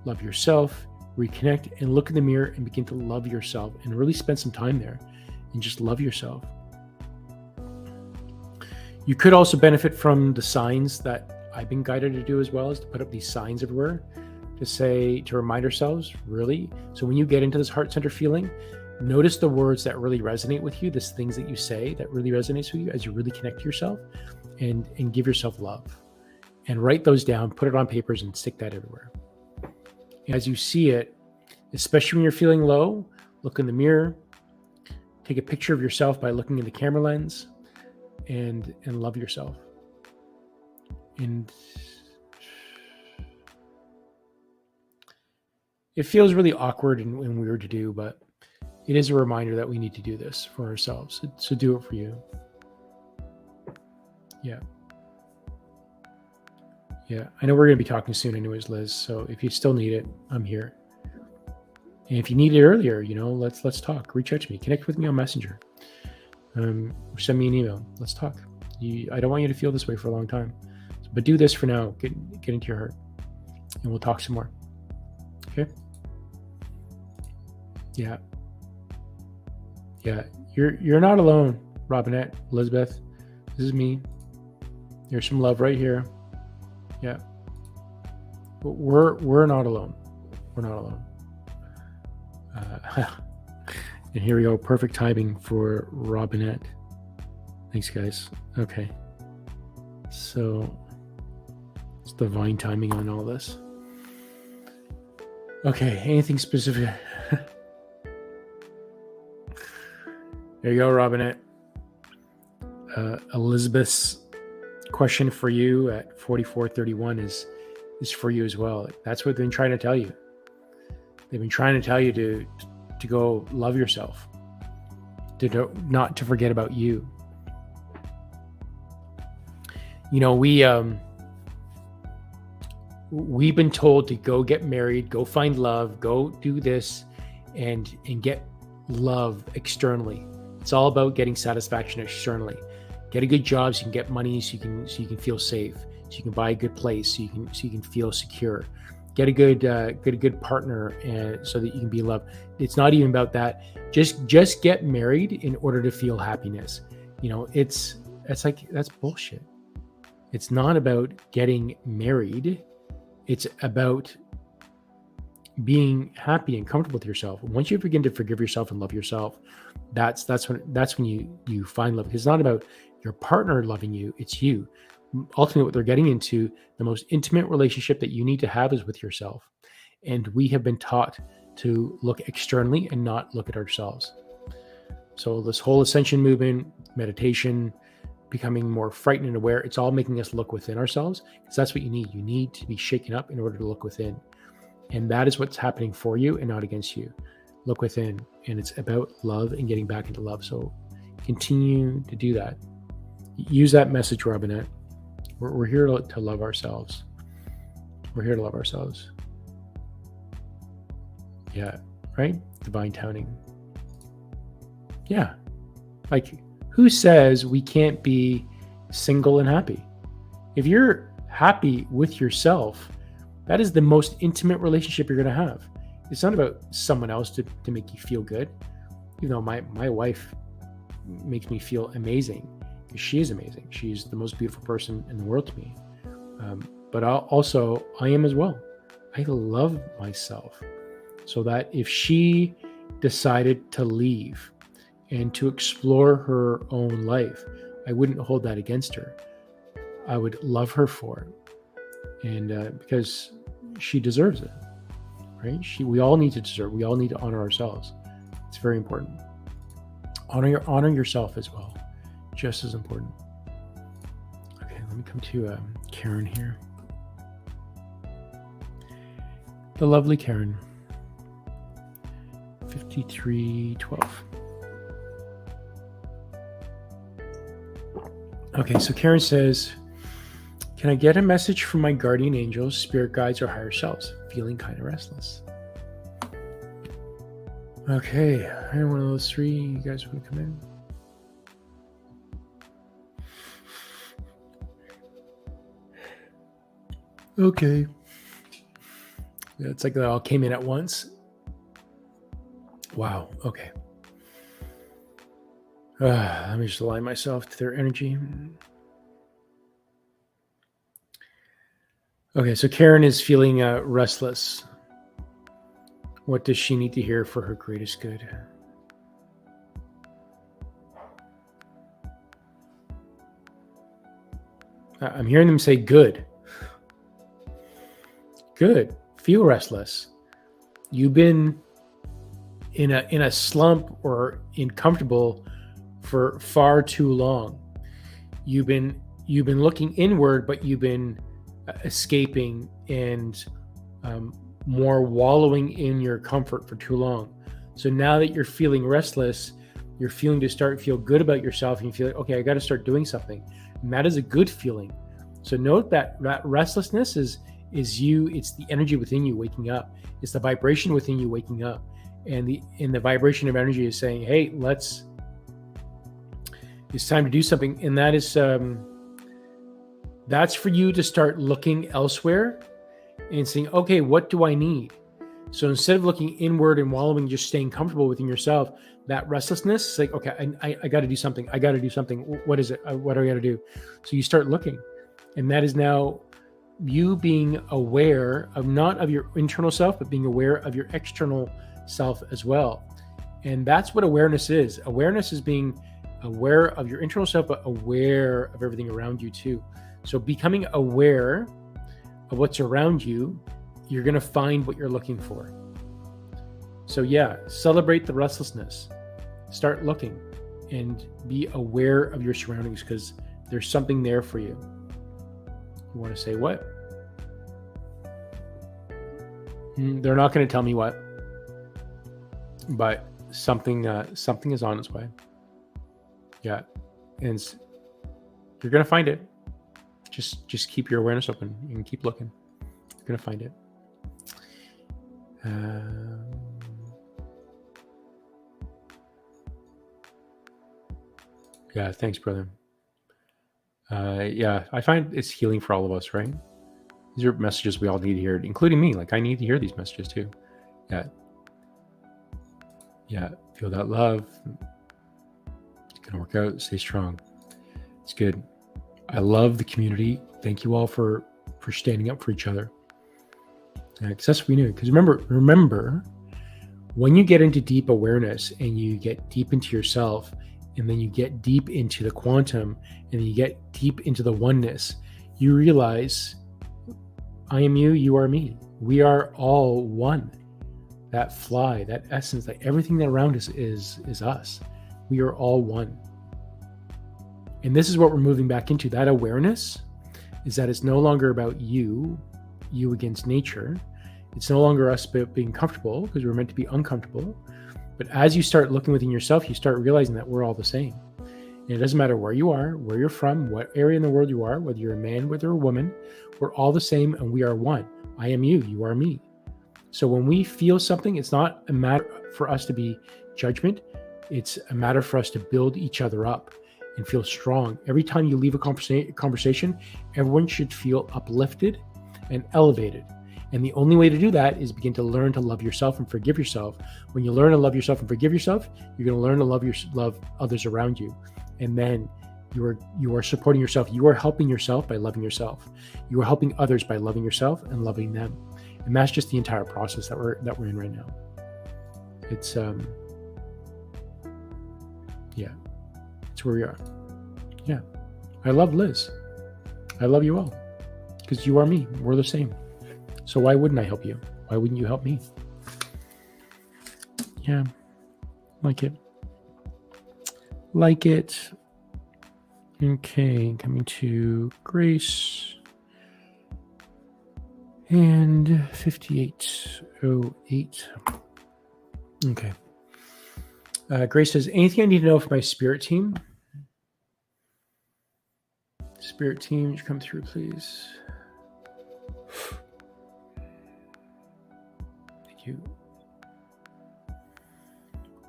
A: love yourself, reconnect, and look in the mirror and begin to love yourself, and really spend some time there and just love yourself. You could also benefit from the signs that I've been guided to do, as well as to put up these signs everywhere to remind ourselves, really. So when you get into this heart center feeling, notice the words that really resonate with you, the things that you say that really resonates with you as you really connect to yourself, and give yourself love. And write those down, put it on papers, and stick that everywhere. As you see it, especially when you're feeling low, look in the mirror, take a picture of yourself by looking in the camera lens, and love yourself. And it feels really awkward and weird to do, but it is a reminder that we need to do this for ourselves. So do it for you. Yeah. Yeah. I know we're going to be talking soon anyways, Liz. So if you still need it, I'm here. And if you need it earlier, let's talk. Reach out to me. Connect with me on Messenger. Or send me an email. Let's talk. I don't want you to feel this way for a long time. But do this for now. Get into your heart. And we'll talk some more. Okay? Yeah. Yeah. You're not alone. Robinette, Elizabeth, this is me. There's some love right here. Yeah. But we're not alone. We're not alone. And here we go. Perfect timing for Robinette. Thanks, guys. Okay. So it's divine timing on all this. Okay. Anything specific? There you go, Robinette. Elizabeth's question for you at 4431 is for you as well. That's what they've been trying to tell you. They've been trying to tell you to go love yourself, not to forget about you. You know, we've been told to go get married, go find love, go do this, and get love externally. It's all about getting satisfaction externally. Get a good job so you can get money, so you can feel safe, so you can buy a good place, so you can feel secure. Get a good partner, so that you can be loved. It's not even about that. Just get married in order to feel happiness. You know, that's bullshit. It's not about getting married. It's about being happy and comfortable with yourself. Once you begin to forgive yourself and love yourself, that's when you find love. It's not about your partner loving you. It's you. Ultimately, what they're getting into, the most intimate relationship that you need to have is with yourself. And we have been taught to look externally and not look at ourselves. So this whole ascension movement, meditation, becoming more frightened and aware, it's all making us look within ourselves, because that's what you need. You need to be shaken up in order to look within. And that is what's happening for you and not against you. Look within. And it's about love and getting back into love. So continue to do that. Use that message, Robinette. We're here to love ourselves. We're here to love ourselves. Yeah, right? Divine timing. Yeah. Like, who says we can't be single and happy? If you're happy with yourself, that is the most intimate relationship you're going to have. It's not about someone else to make you feel good. Even though my wife makes me feel amazing. She is amazing. She's the most beautiful person in the world to me. But I am as well. I love myself. So that if she decided to leave and to explore her own life, I wouldn't hold that against her. I would love her for it. And because she deserves it, right? We all need to deserve. We all need to honor ourselves. It's very important. Honor yourself as well. Just as important. Okay, let me come to Karen here. The lovely Karen. 5312. Okay, so Karen says, can I get a message from my guardian angels, spirit guides, or higher selves? Feeling kind of restless. Okay, and one of those three, you guys want to come in? Okay. Yeah, it's like they all came in at once. Wow. Okay. Let me just align myself to their energy. Okay, so Karen is feeling restless. What does she need to hear for her greatest good? I'm hearing them say good. Good. Feel restless. You've been in a slump or uncomfortable for far too long. You've been looking inward, but you've been escaping and more wallowing in your comfort for too long. So now that you're feeling restless, you're feeling to feel good about yourself, and you feel like, okay, I got to start doing something. And that is a good feeling. So note that restlessness is you. It's the energy within you waking up. It's the vibration within you waking up, and the vibration of energy is saying, hey, it's time to do something. And that is that's for you to start looking elsewhere and saying, okay, what do I need? So instead of looking inward and wallowing, just staying comfortable within yourself, that restlessness, it's like, okay, I got to do something. I got to do something. What is it? What do I got to do? So you start looking, and that is now you being aware of not of your internal self, but being aware of your external self as well. And that's what awareness is. Awareness is being aware of your internal self, but aware of everything around you too. So becoming aware of what's around you, you're going to find what you're looking for. So yeah, celebrate the restlessness. Start looking and be aware of your surroundings, because there's something there for you. You want to say what? They're not going to tell me what, but something is on its way. Yeah, and you're going to find it. Just keep your awareness open and keep looking. You're going to find it. Yeah, thanks, brother. Yeah, I find it's healing for all of us, right? These are messages we all need to hear, including me. Like, I need to hear these messages too. Yeah, feel that love. It's gonna work out. Stay strong. It's good. I love the community. Thank you all for standing up for each other. Because that's what we knew. Because remember, when you get into deep awareness and you get deep into yourself, and then you get deep into the quantum, and then you get deep into the oneness, you realize, I am you, you are me. We are all one. That fly, that essence, that everything that around us is us. We are all one. And this is what we're moving back into. That awareness is that it's no longer about you against nature. It's no longer us being comfortable, because we're meant to be uncomfortable. But as you start looking within yourself, you start realizing that we're all the same. And it doesn't matter where you are, where you're from, what area in the world you are, whether you're a man, whether you're a woman, we're all the same, and we are one. I am you, you are me. So when we feel something, it's not a matter for us to be judgment. It's a matter for us to build each other up and feel strong. Every time you leave a conversation, everyone should feel uplifted and elevated. And the only way to do that is begin to learn to love yourself and forgive yourself. When you learn to love yourself and forgive yourself, you're going to learn to love others around you. And then you are supporting yourself. You are helping yourself by loving yourself. You are helping others by loving yourself and loving them. And that's just the entire process that we're in right now. It's it's where we are. Yeah. I love Liz. I love you all. Because you are me. We're the same. So why wouldn't I help you? Why wouldn't you help me? Yeah. Like it. Okay, coming to Grace. And 5808. Okay. Grace says, anything I need to know for my spirit team? Spirit team, would you come through, please? Thank you.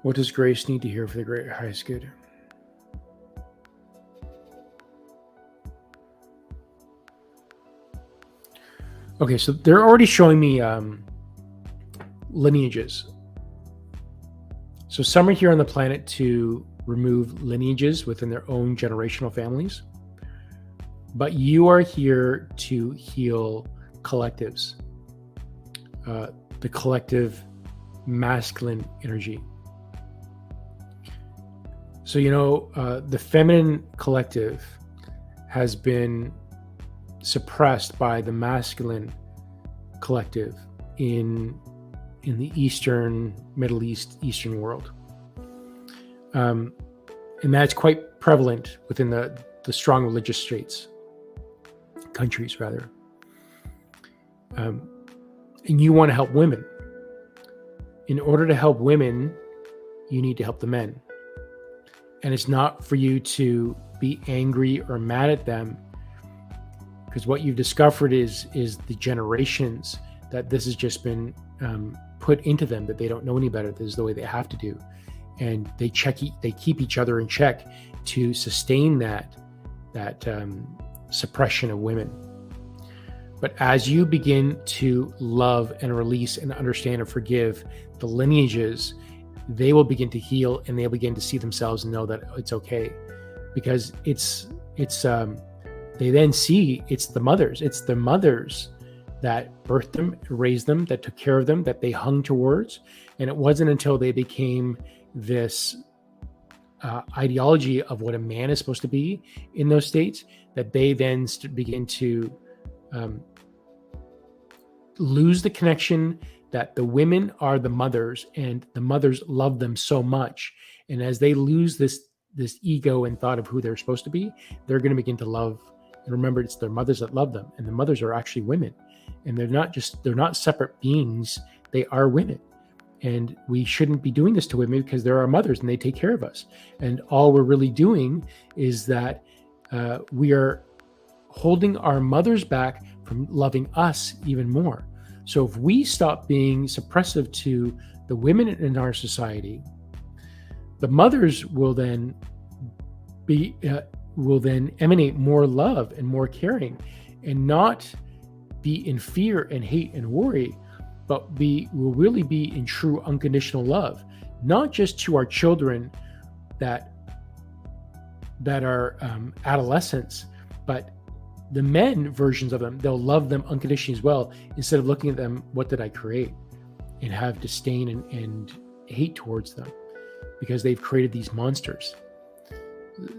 A: What does Grace need to hear for the great highest good? Okay, so they're already showing me lineages. So some are here on the planet to remove lineages within their own generational families. But you are here to heal collectives, the collective masculine energy. So, the feminine collective has been suppressed by the masculine collective in the Middle Eastern world. And that's quite prevalent within the strong religious countries rather. And you want to help women. In order to help women, you need to help the men. And it's not for you to be angry or mad at them, because what you've discovered is the generations that this has just been put into them, that they don't know any better. This is the way they have to do. And they keep each other in check to sustain that suppression of women. But as you begin to love and release and understand and forgive the lineages, they will begin to heal, and they'll begin to see themselves and know that it's okay, because they then see it's the mothers that birthed them, raised them, that took care of them, that they hung towards. And it wasn't until they became this ideology of what a man is supposed to be in those states that they then begin to lose the connection that the women are the mothers, and the mothers love them so much. And as they lose this ego and thought of who they're supposed to be, they're going to begin to love and remember it's their mothers that love them. And the mothers are actually women, and they're not separate beings. They are women. And we shouldn't be doing this to women because they're our mothers and they take care of us. And all we're really doing is that we are holding our mothers back from loving us even more. So if we stop being suppressive to the women in our society, the mothers will then emanate more love and more caring, and not be in fear and hate and worry, but will really be in true unconditional love, not just to our children that are adolescents, but the men versions of them. They'll love them unconditionally as well, instead of looking at them, what did I create, and have disdain and hate towards them because they've created these monsters.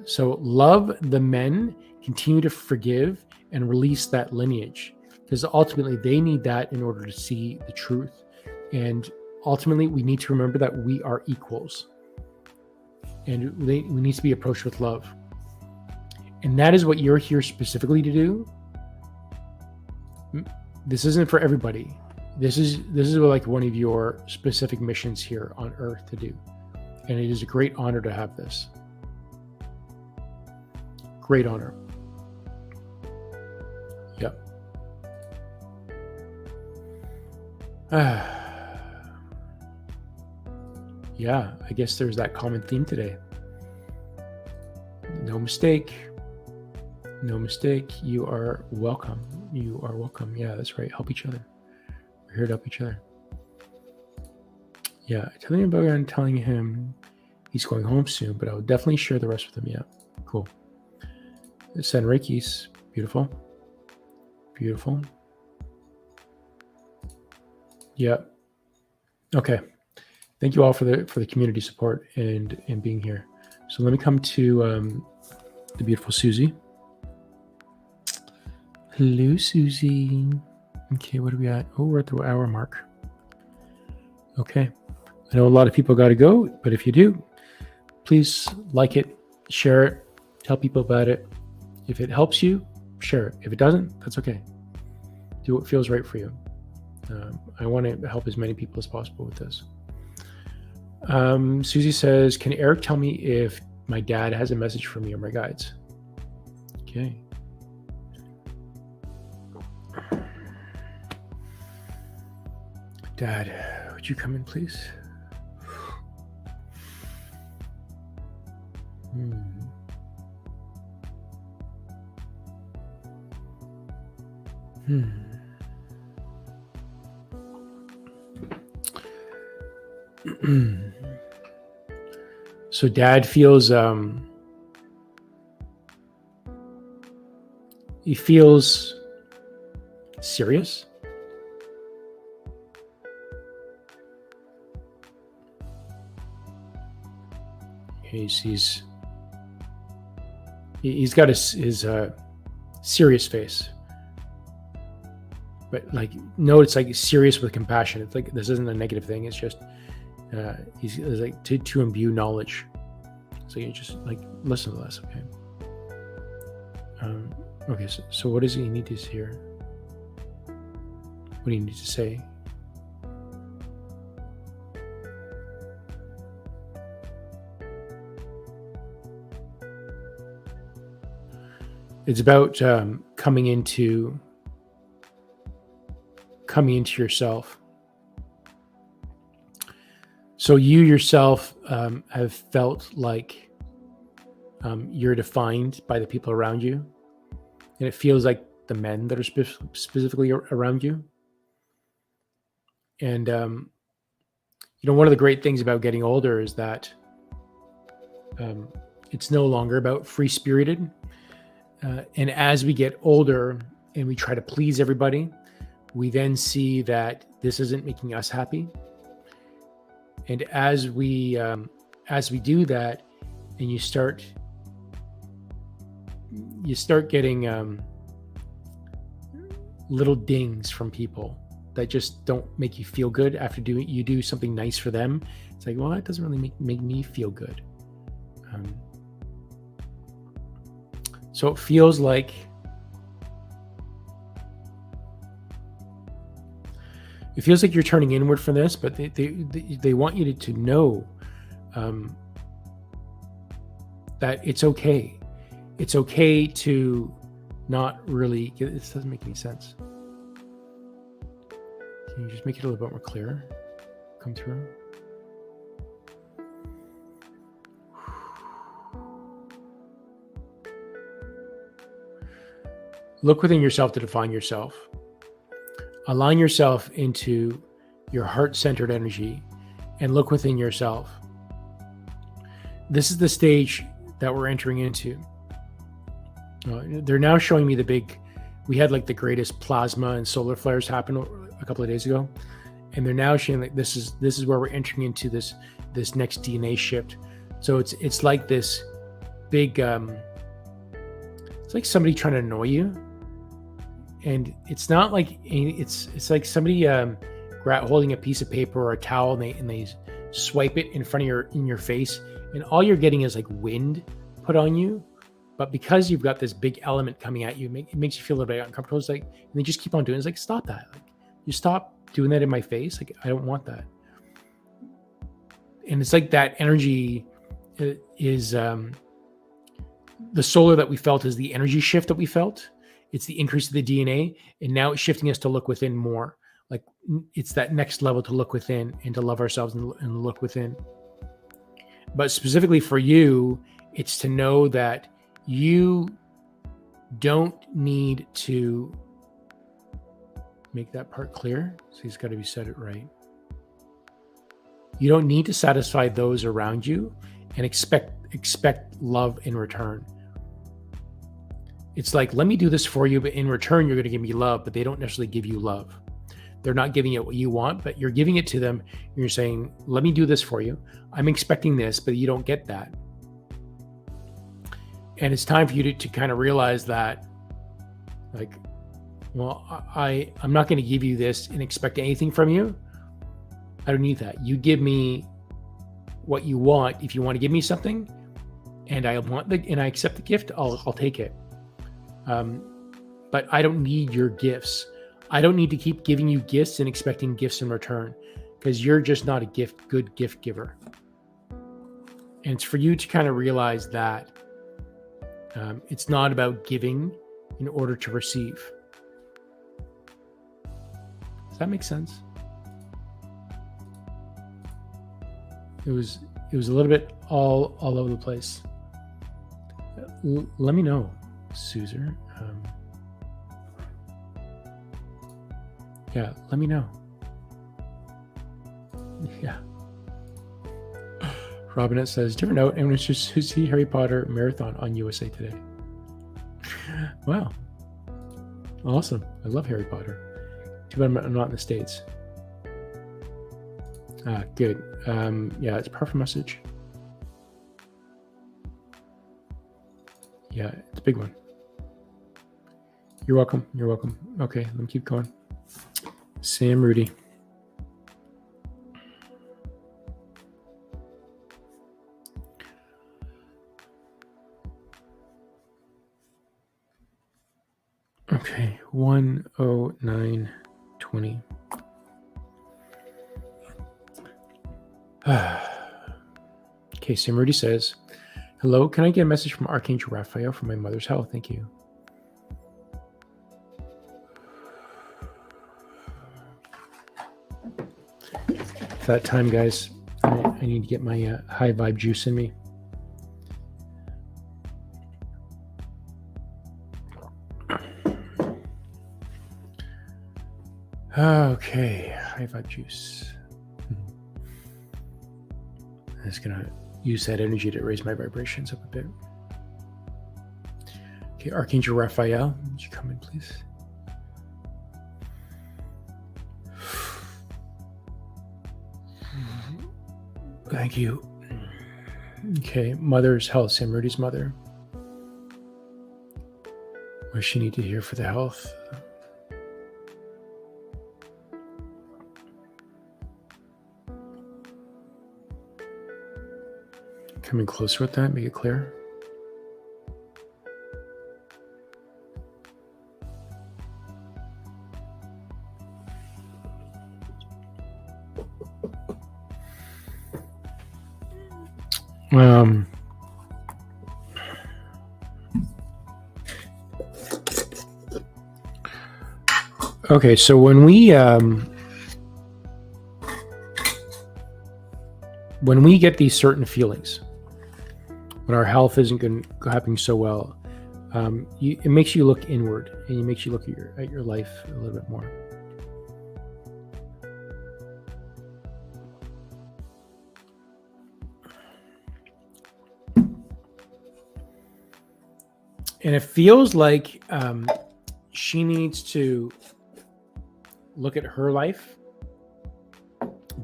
A: So love the men, continue to forgive and release that lineage, because ultimately they need that in order to see the truth. And ultimately we need to remember that we are equals, and we need to be approached with love. And that is what you're here specifically to do. This isn't for everybody. This is like one of your specific missions here on Earth to do. And it is a great honor to have this. Great honor. Yep. Yeah, I guess there's that common theme today. No mistake. No mistake. You are welcome. You are welcome. Yeah, that's right. Help each other. We're here to help each other. Yeah, telling him about it and telling him he's going home soon, but I'll definitely share the rest with him. Yeah, cool. Send Reikis. Beautiful. Beautiful. Yeah. Okay. Thank you all for the community support and being here. So let me come to the beautiful Susie. Hello, Susie. Okay, what are we at? Oh, we're at the hour mark. Okay. I know a lot of people got to go, but if you do, please like it, share it, tell people about it. If it helps you, share it. If it doesn't, that's okay. Do what feels right for you. I want to help as many people as possible with this. Susie says, can Erik tell me if my dad has a message for me or my guides? Okay. Dad, would you come in, please? So Dad feels he feels serious. He's got his serious face, but like, no, it's like serious with compassion. It's like, this isn't a negative thing. It's just he's like to imbue knowledge. So you just like listen to this, okay? Okay. So what does he need to hear? What do you need to say? It's about coming into yourself. So you yourself have felt like you're defined by the people around you, and it feels like the men that are specifically around you. And, one of the great things about getting older is that it's no longer about free-spirited. And as we get older and we try to please everybody, we then see that this isn't making us happy. And as we do that, and you start getting little dings from people that just don't make you feel good after you do something nice for them. It's like, well, that doesn't really make me feel good. So it feels like you're turning inward from this, but they want you to know that it's okay. It's okay to not really. This doesn't make any sense. Can you just make it a little bit more clear? Come through. Look within yourself to define yourself. Align yourself into your heart-centered energy and look within yourself. This is the stage that we're entering into. They're now showing me we had like the greatest plasma and solar flares happen a couple of days ago. And they're now showing that this is where we're entering into this next DNA shift. So it's like this big, it's like somebody trying to annoy you. And it's not like, it's like somebody holding a piece of paper or a towel and they swipe it in front of your face, and all you're getting is like wind put on you. But because you've got this big element coming at you, it makes you feel a little bit uncomfortable. It's like, and they just keep on doing it. It's like, stop that. Like, you stop doing that in my face. Like, I don't want that. And it's like that energy is the solar that we felt is the energy shift that we felt. It's the increase of the DNA. And now it's shifting us to look within more. Like, it's that next level to look within and to love ourselves and look within. But specifically for you, it's to know that you don't need to make that part clear. So he's got to be said it right. You don't need to satisfy those around you and expect love in return. It's like, let me do this for you, but in return, you're going to give me love, but they don't necessarily give you love. They're not giving you what you want, but you're giving it to them. You're saying, let me do this for you. I'm expecting this, but you don't get that. And it's time for you to kind of realize that, like, well, I'm not going to give you this and expect anything from you. I don't need that. You give me what you want. If you want to give me something and I accept the gift, I'll take it. But I don't need your gifts. I don't need to keep giving you gifts and expecting gifts in return, because you're just not a good gift giver. And it's for you to kind of realize that it's not about giving in order to receive. Does that make sense? It was a little bit all over the place. Let me know, Susie. Yeah, let me know. Yeah. Robinette says, different note, and it's just Susie Harry Potter marathon on USA Today. Wow. Awesome. I love Harry Potter. Too bad I'm not in the States. Good. Yeah, it's a powerful message. Yeah, it's a big one. You're welcome. You're welcome. Okay, let me keep going. Samruddhi. Okay, 10920. Okay, Samruddhi says, hello, can I get a message from Archangel Raphael for my mother's health? Thank you. It's that time, guys. I need to get my high vibe juice in me. Okay, high vibe juice. I'm just gonna use that energy to raise my vibrations up a bit. Okay, Archangel Raphael, would you come in, please? Thank you. Okay, Mother's health, Samruddhi's mother. What does she need to hear for the health? Coming closer with that, make it clear. Okay, so when we get these certain feelings, when our health isn't happening so well, it makes you look inward, and it makes you look at your life a little bit more. And it feels like she needs to look at her life,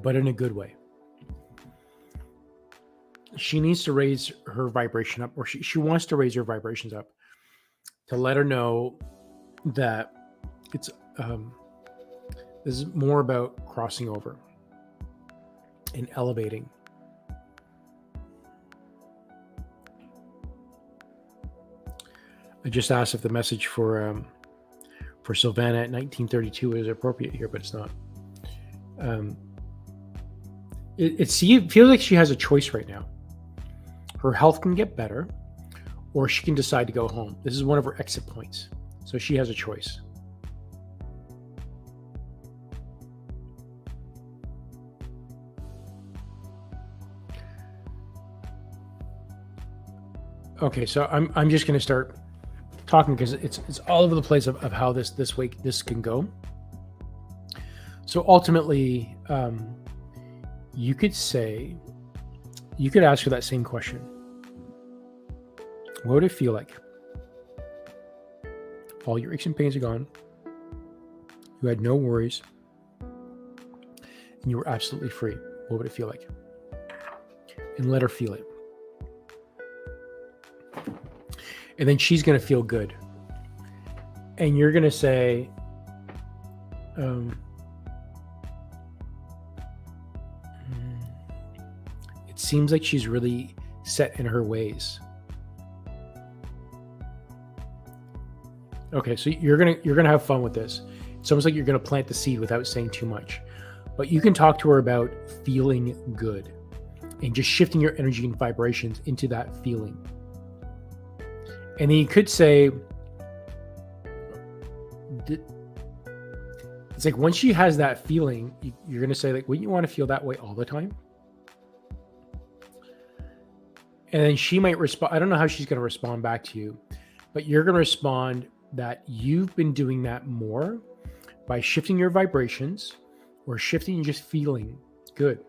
A: but in a good way. She needs to raise her vibration up, or she wants to raise her vibrations up to let her know that it's this is more about crossing over and elevating. I just asked if the message for Silvana at 1932 is appropriate here, but it's not. It feels like she has a choice right now. Her health can get better, or she can decide to go home. This is one of her exit points. So she has a choice. Okay, so I'm just going to start talking because it's all over the place of how this week this can go. So ultimately, you could ask her that same question. What would it feel like? All your aches and pains are gone. You had no worries. And you were absolutely free. What would it feel like? And let her feel it. And then she's going to feel good. And you're going to say, it seems like she's really set in her ways. Okay, so you're gonna have fun with this. It's almost like you're gonna plant the seed without saying too much. But you can talk to her about feeling good and just shifting your energy and vibrations into that feeling. And then you could say, it's like once she has that feeling, you're gonna say, like, wouldn't you want to feel that way all the time? And then she might respond. I don't know how she's going to respond back to you, but you're going to respond that you've been doing that more by shifting your vibrations or shifting and just feeling good.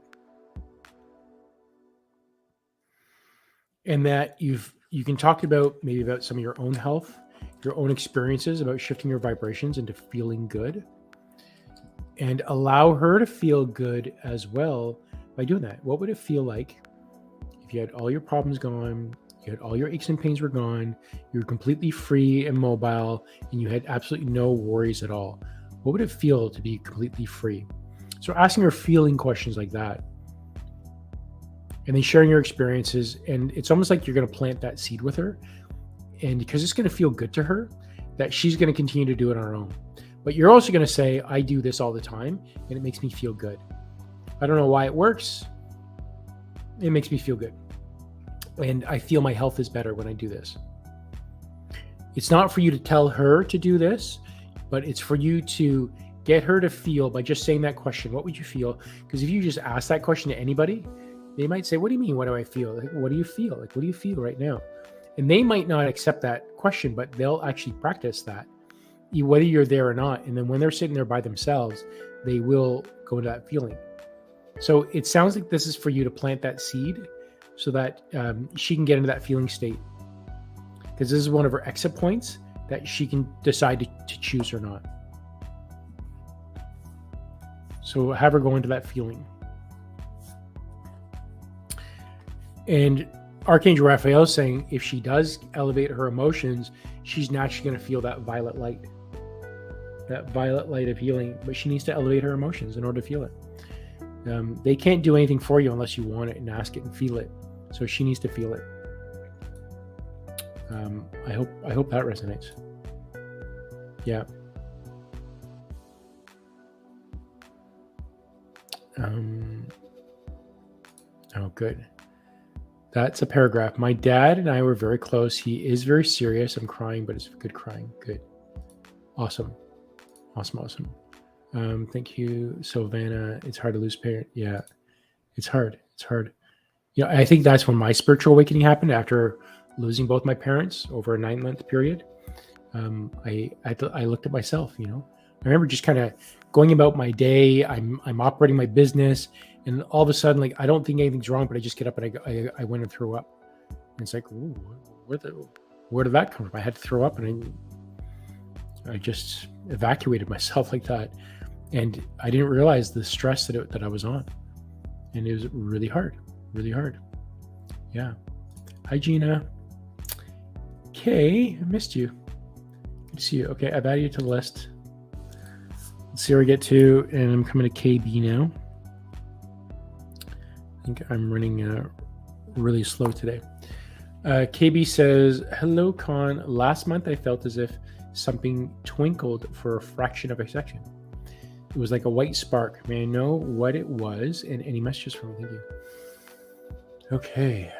A: And that you can talk about maybe about some of your own health, your own experiences about shifting your vibrations into feeling good, and allow her to feel good as well by doing that. What would it feel like if you had all your problems gone, you had all your aches and pains were gone, you were completely free and mobile, and you had absolutely no worries at all? What would it feel to be completely free? So asking her feeling questions like that, and then sharing your experiences, and it's almost like you're going to plant that seed with her, and because it's going to feel good to her, that she's going to continue to do it on her own. But you're also going to say, I do this all the time, and it makes me feel good. I don't know why it works. It makes me feel good. And I feel my health is better when I do this. It's not for you to tell her to do this, but it's for you to get her to feel by just saying that question. What would you feel? Because if you just ask that question to anybody, they might say, what do you mean? What do I feel? Like, what do you feel? Like, what do you feel right now? And they might not accept that question, but they'll actually practice that whether you're there or not. And then when they're sitting there by themselves, they will go into that feeling. So it sounds like this is for you to plant that seed so that she can get into that feeling state. Because this is one of her exit points that she can decide to choose or not. So have her go into that feeling. And Archangel Raphael is saying if she does elevate her emotions, she's naturally going to feel that violet light of healing, but she needs to elevate her emotions in order to feel it. They can't do anything for you unless you want it and ask it and feel it. So she needs to feel it. I hope that resonates. Yeah. Oh, good. That's a paragraph. My dad and I were very close. He is very serious. I'm crying, but it's good crying. Good. Awesome. Thank you, Silvana. It's hard to lose parent. Yeah, it's hard. You know, I think that's when my spiritual awakening happened after losing both my parents over a 9-month period. I looked at myself, you know. I remember just kind of going about my day. I'm operating my business, and all of a sudden, like, I don't think anything's wrong, but I just get up and I went and threw up. And it's like, ooh, where did that come from? I had to throw up, and I just evacuated myself like that, and I didn't realize the stress that I was on, and it was really hard. Yeah. Hi, Gina. Okay, I missed you. Good to see you. Okay, I've added you to the list. Let's see where I get to, and I'm coming to KB now. I think I'm running really slow today. KB says, hello, Con. Last month I felt as if something twinkled for a fraction of a second. It was like a white spark. May I know what it was and any messages from it? Thank you. Okay.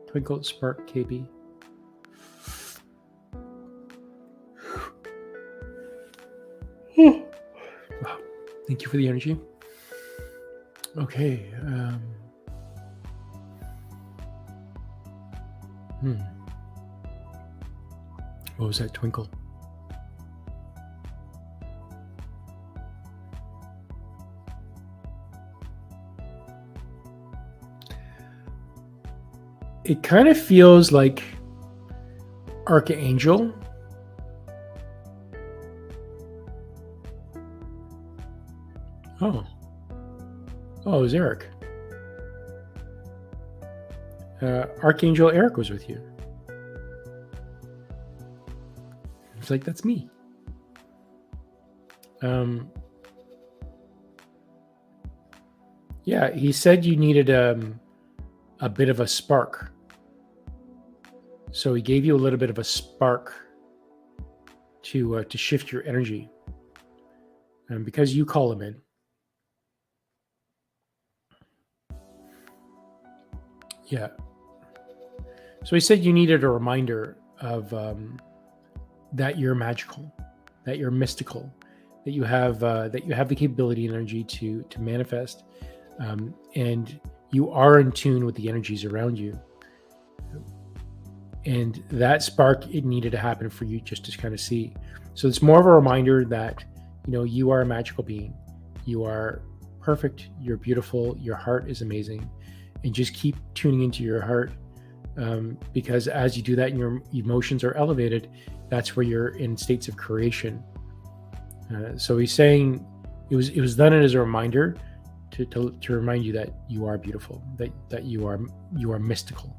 A: Twinkled spark, KB. Wow. Thank you for the energy. Okay. What was that twinkle? It kind of feels like Archangel. Oh, it was Erik. Archangel Erik was with you. It's like, that's me. Yeah, he said you needed a bit of a spark. So he gave you a little bit of a spark to shift your energy. Because you call him in. Yeah. So he said you needed a reminder of that you're magical, that you're mystical, that you have the capability and energy to manifest, and you are in tune with the energies around you. And that spark, it needed to happen for you just to kind of see. So it's more of a reminder that, you know, you are a magical being. You are perfect. You're beautiful. Your heart is amazing. And just keep tuning into your heart, because as you do that and your emotions are elevated, that's where you're in states of creation. So he's saying it was done as a reminder to remind you that you are beautiful, that you are mystical.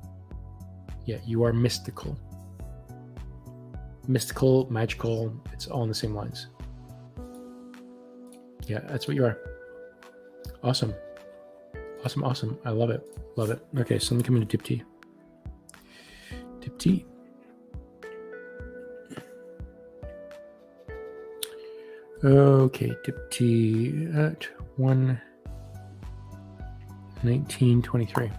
A: Yeah, you are mystical. Mystical, magical, it's all in the same lines. Yeah, that's what you are. Awesome. I love it. Okay, so let me come into Dipti. Okay, Dipti at 1:19:23.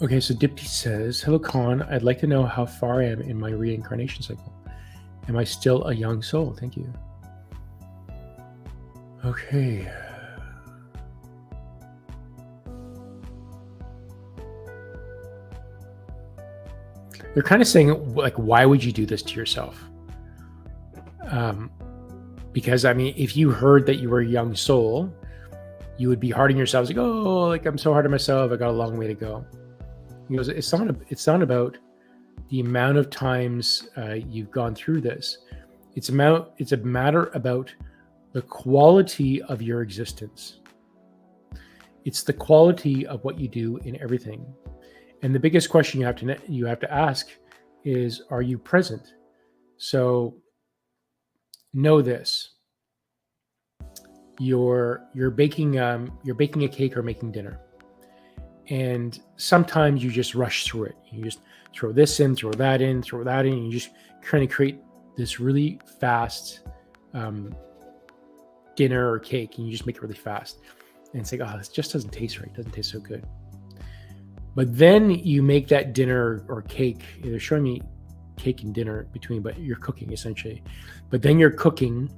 A: Okay, so Dipti says, hello, Con. I'd like to know how far I am in my reincarnation cycle. Am I still a young soul? Thank you. Okay. They're kind of saying, like, why would you do this to yourself? Because, I mean, if you heard that you were a young soul, you would be hard on yourself. Like, oh, like, I'm so hard on myself. I got a long way to go. He goes, it's not about the amount of times you've gone through this. It's a matter about the quality of your existence. It's the quality of what you do in everything. And the biggest question you have to ask is, are you present? So know this. You're baking a cake or making dinner. And sometimes you just rush through it. You just throw this in, throw that in, and you just kind of create this really fast dinner or cake, and you just make it really fast. And it's like, oh, this just doesn't taste right. It doesn't taste so good. But then you make that dinner or cake. They're showing me cake and dinner between, but you're cooking essentially. But then you're cooking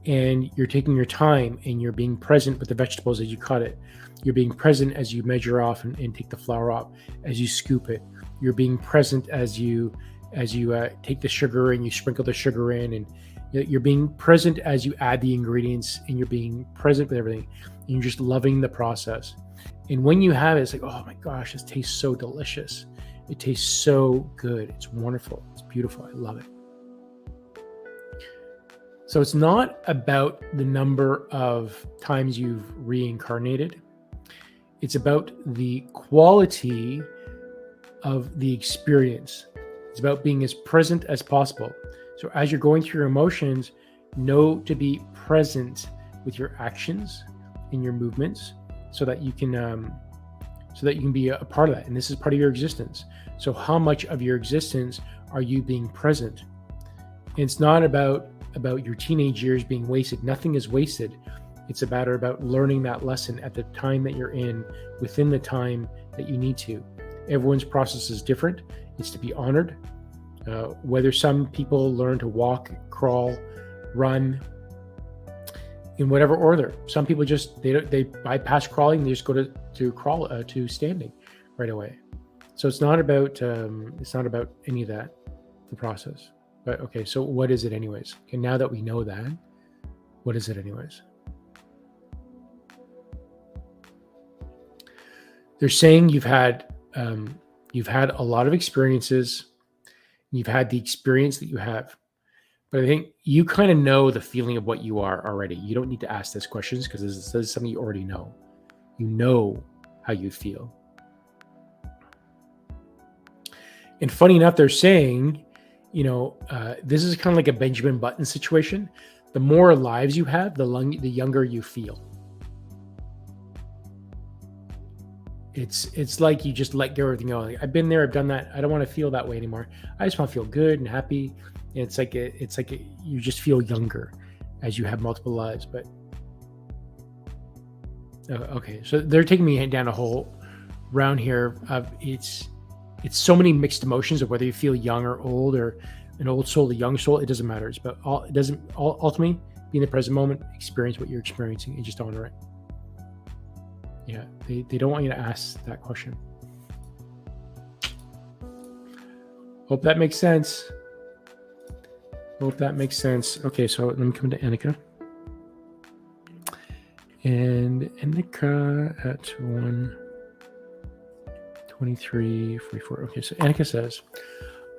A: and you're taking your time and you're being present with the vegetables as you cut it. You're being present as you measure off and take the flour off, as you scoop it. You're being present as you take the sugar and you sprinkle the sugar in, and you're being present as you add the ingredients, and you're being present with everything. And you're just loving the process. And when you have it, it's like, oh my gosh, this tastes so delicious. It tastes so good. It's wonderful. It's beautiful. I love it. So it's not about the number of times you've reincarnated. It's about the quality of the experience. It's about being as present as possible. So as you're going through your emotions, know to be present with your actions and your movements, so that you can be a part of that. And this is part of your existence. So how much of your existence are you being present? And it's not about your teenage years being wasted. Nothing is wasted. It's about learning that lesson at the time that you're in, within the time that you need to. Everyone's process is different. It's to be honored. Whether some people learn to walk, crawl, run, in whatever order. Some people just they bypass crawling. They just go to standing right away. So it's not about any of that, the process. But okay, so what is it anyways? Okay, now that we know that, what is it anyways? They're saying you've had a lot of experiences. You've had the experience that you have. But I think you kind of know the feeling of what you are already. You don't need to ask these questions, because this is something you already know. You know how you feel. And funny enough, they're saying, this is kind of like a Benjamin Button situation. The more lives you have, the younger you feel. It's like you just let go of everything else. Like, I've been there, I've done that. I don't want to feel that way anymore. I just want to feel good and happy. And it's like you just feel younger as you have multiple lives. But okay, so they're taking me down a whole round here of it's so many mixed emotions of whether you feel young or old, or an old soul, a young soul. It doesn't matter. It's about ultimately be in the present moment, experience what you're experiencing, and just honor it. Yeah, they don't want you to ask that question. Hope that makes sense. Okay, so let me come to Annika. And Annika at 1:23:44. Okay, so Annika says,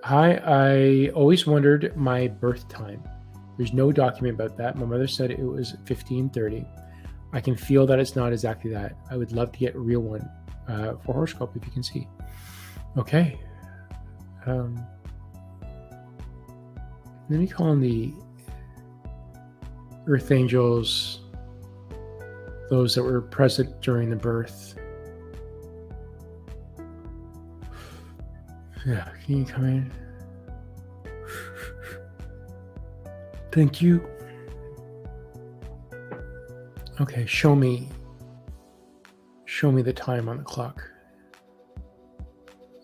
A: "Hi, I always wondered my birth time. There's no document about that. My mother said it was 15:30. I can feel that it's not exactly that. I would love to get a real one for horoscope if you can see." Okay. Let me call on the Earth Angels, those that were present during the birth. Yeah, can you come in? Thank you. Okay, show me the time on the clock.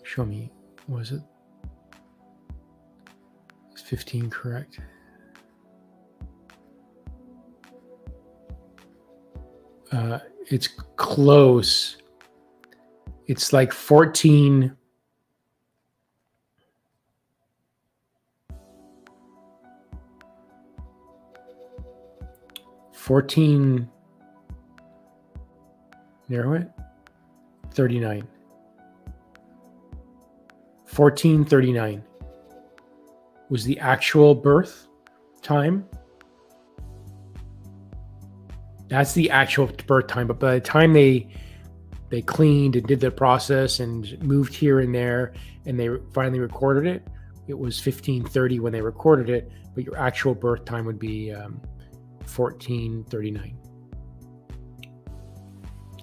A: Show me, was it? It's 15, correct? It's close. It's like 14. 14, narrow it, 39. 1439 was the actual birth time. That's the actual birth time. But by the time they cleaned and did the process and moved here and there, and they finally recorded it, it was 1530 when they recorded it. But your actual birth time would be 1439.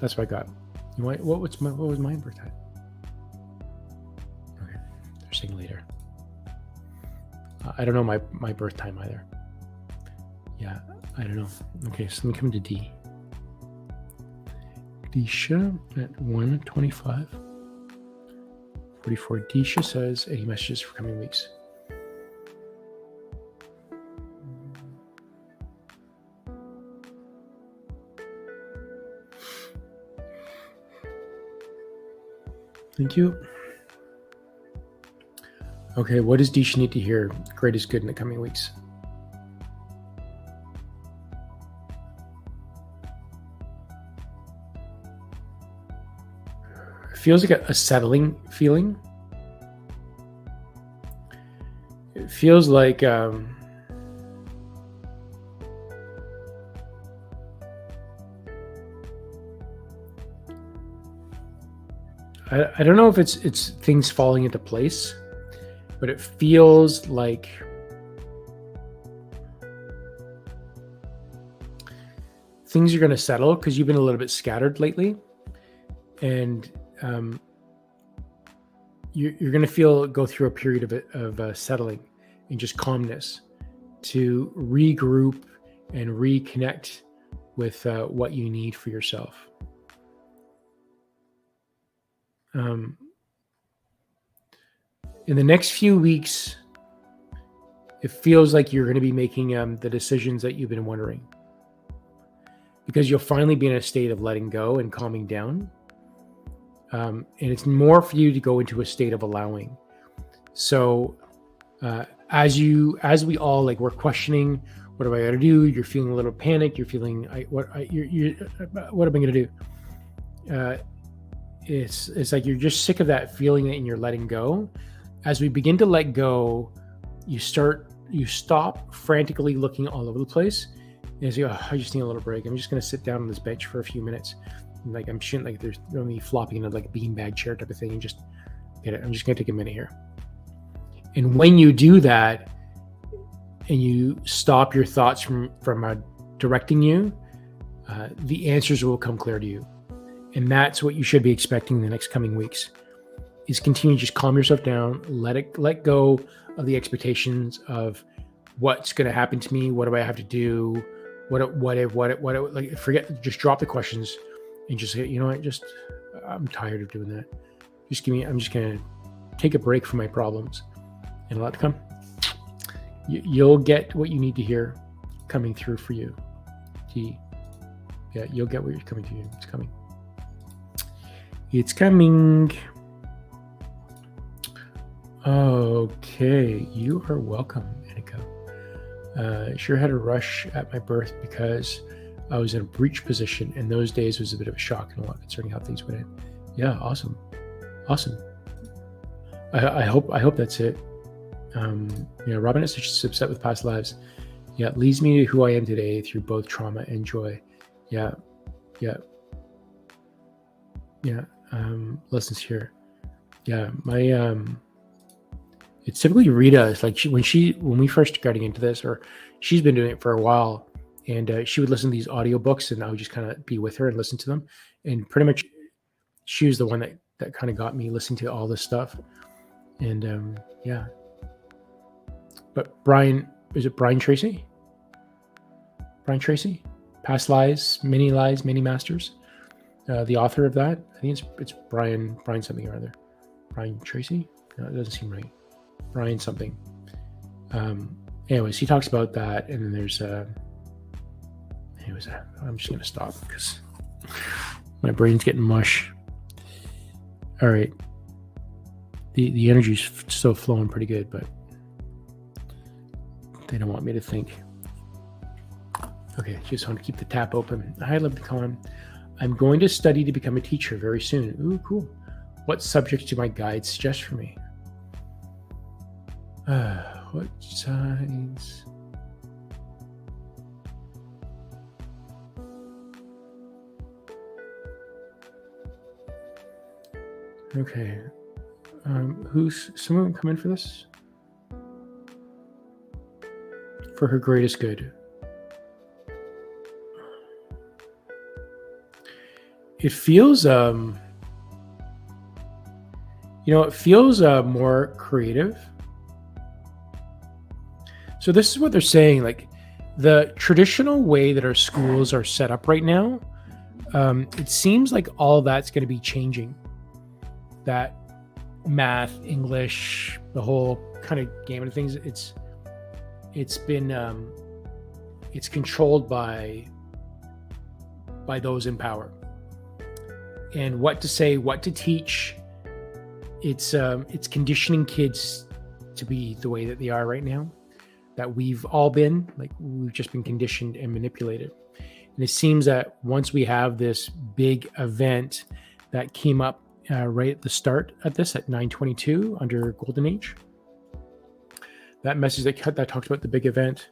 A: That's what I got. What was my birth time? Okay, they're saying later. I don't know my birth time either. Yeah, I don't know. Okay, so let me come to D. Disha at 1:25. 44. Disha says any messages for coming weeks. Thank you. Okay, what does Disha need to hear? Great is good in the coming weeks. It feels like a settling feeling. It feels like I don't know if it's things falling into place, but it feels like things are going to settle because you've been a little bit scattered lately, and you're going to go through a period of settling and just calmness to regroup and reconnect with what you need for yourself. In the next few weeks, it feels like you're going to be making the decisions that you've been wondering, because you'll finally be in a state of letting go and calming down. And it's more for you to go into a state of allowing. So as we all, like, we're questioning, what do I got to do? You're feeling a little panicked. You're feeling, what am I going to do? It's like you're just sick of that feeling and you're letting go. As we begin to let go, you stop frantically looking all over the place. And you say, oh, I just need a little break. I'm just going to sit down on this bench for a few minutes. And like I'm shouldn't, like there's only flopping in like a beanbag chair type of thing, and just get it. I'm just going to take a minute here. And when you do that, and you stop your thoughts from directing you, the answers will come clear to you. And that's what you should be expecting in the next coming weeks, is continue to just calm yourself down, let go of the expectations of what's going to happen to me. What do I have to do? What if, like, forget, just drop the questions and just say, you know what, I'm tired of doing that. I'm just going to take a break from my problems and let it come. You'll get what you need to hear coming through for you. Yeah, you'll get what you're coming to you. It's coming. It's coming. Okay, you are welcome, Annika. Sure had a rush at my birth because I was in a breech position, and those days was a bit of a shock and a lot concerning how things went in. Yeah, awesome. I hope that's it. Robinette says she's upset with past lives. Yeah, it leads me to who I am today through both trauma and joy. Yeah. Lessons here. Yeah, my it's typically Rita. It's like when we first started into this, or she's been doing it for a while, and she would listen to these audiobooks, and I would just kind of be with her and listen to them. And pretty much, she was the one that kind of got me listening to all this stuff. And yeah. But Brian, is it Brian Tracy? Brian Tracy, Past Lives, Many Masters. The author of that, I think it's Brian something or other. Brian Tracy? No, it doesn't seem right. Brian something. Anyways, he talks about that, and then there's anyways, I'm just gonna stop because my brain's getting mush. All right, the energy's still flowing pretty good, but they don't want me to think. Okay, just want to keep the tap open. Hi, love the con. I'm going to study to become a teacher very soon. Ooh, cool. What subjects do my guides suggest for me? What signs? Okay. Who's someone come in for this? For her greatest good. It feels it feels more creative. So this is what they're saying, like the traditional way that our schools are set up right now, it seems like all that's going to be changing. That math, English, the whole kind of gamut of things, it's controlled by those in power. And what to say, what to teach, it's conditioning kids to be the way that they are right now, that we've all been, like we've just been conditioned and manipulated. And it seems that once we have this big event that came up right at the start of this at 9:22 under GoldenAge, that message that talked about the big event,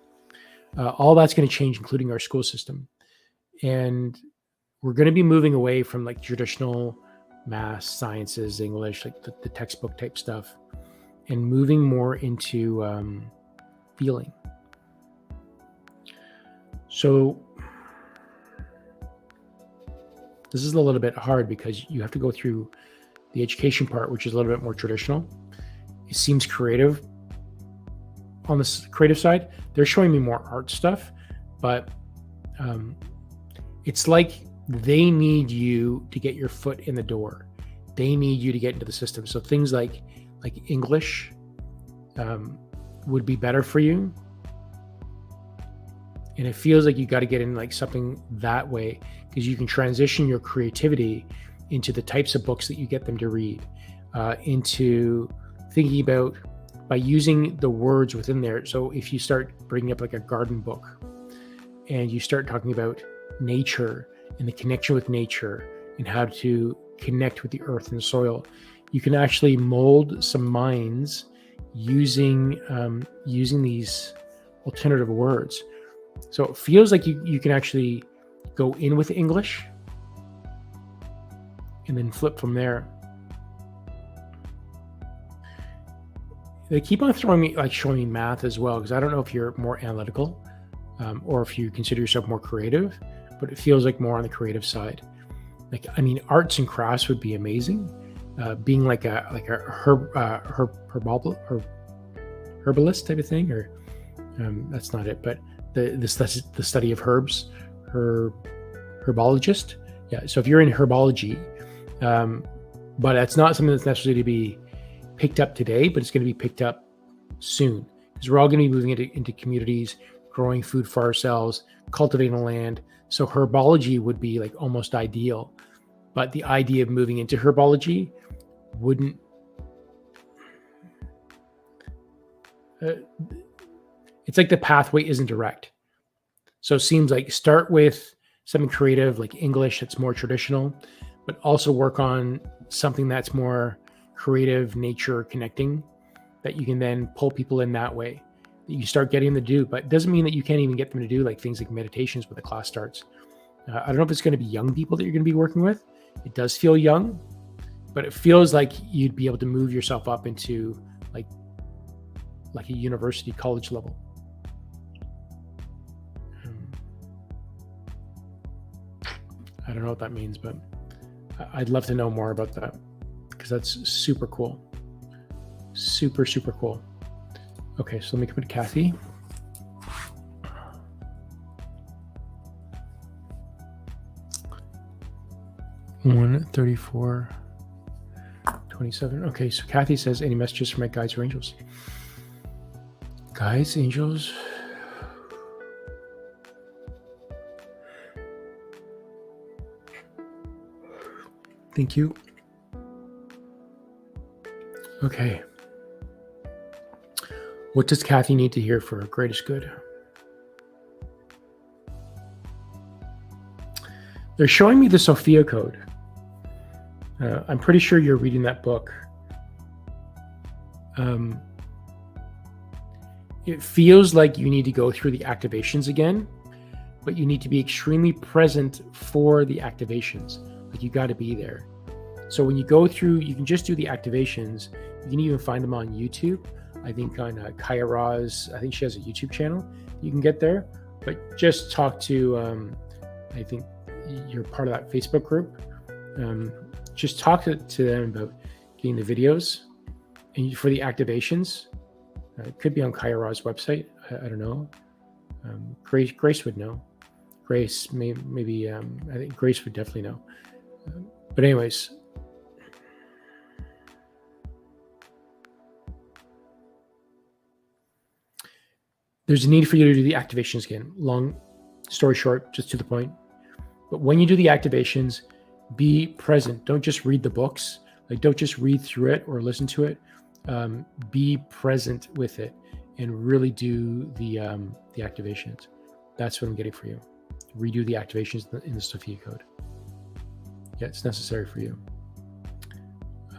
A: all that's going to change, including our school system. And we're going to be moving away from like traditional math, sciences, English, like the textbook type stuff, and moving more into feeling. So this is a little bit hard because you have to go through the education part, which is a little bit more traditional. It seems creative. On the creative side, they're showing me more art stuff, but it's like they need you to get your foot in the door. They need you to get into the system. So things like English would be better for you. And it feels like you got to get in like something that way, because you can transition your creativity into the types of books that you get them to read, into thinking about by using the words within there. So if you start bringing up like a garden book and you start talking about nature and the connection with nature and how to connect with the earth and the soil, you can actually mold some minds using these alternative words. So it feels like you can actually go in with English and then flip from there. They keep on showing me math as well, because I don't know if you're more analytical or if you consider yourself more creative, but it feels like more on the creative side. Like, I mean, arts and crafts would be amazing. Being like a herbalist type of thing, or that's not it, but the study of herbs, herbologist. Yeah. So if you're in herbology, but that's not something that's necessarily to be picked up today, but it's going to be picked up soon, because we're all going to be moving into communities, growing food for ourselves, cultivating the land. So herbology would be like almost ideal, but the idea of moving into herbology wouldn't. It's like the pathway isn't direct. So it seems like start with something creative like English that's more traditional, but also work on something that's more creative, nature connecting, that you can then pull people in that way, that you start getting them to do. But it doesn't mean that you can't even get them to do like things like meditations when the class starts. I don't know if it's going to be young people that you're going to be working with. It does feel young, but it feels like you'd be able to move yourself up into like a university, college level. I don't know what that means, but I'd love to know more about that, because that's super cool. Super, super cool. Okay, so let me come to Kathy. $134.27. Okay, so Kathy says, any messages for my guides or angels? Guides, angels. Thank you. Okay. What does Kathy need to hear for her greatest good? They're showing me the Sophia code. I'm pretty sure you're reading that book. It feels like you need to go through the activations again, but you need to be extremely present for the activations. Like, you got to be there. So when you go through, you can just do the activations. You can even find them on YouTube. I think on Kaya Ra's, I think she has a YouTube channel. You can get there, but just talk to, I think you're part of that Facebook group. Just talk to them about getting the videos and for the activations. It could be on Kaya Ra's website. I don't know. Grace would know. Grace, maybe, I think Grace would definitely know. But anyways, there's a need for you to do the activations again. Long story short, just to the point. But when you do the activations, be present. Don't just read the books. Like, don't just read through it or listen to it. Be present with it and really do the activations. That's what I'm getting for you. Redo the activations in the Sophia code. Yeah, it's necessary for you.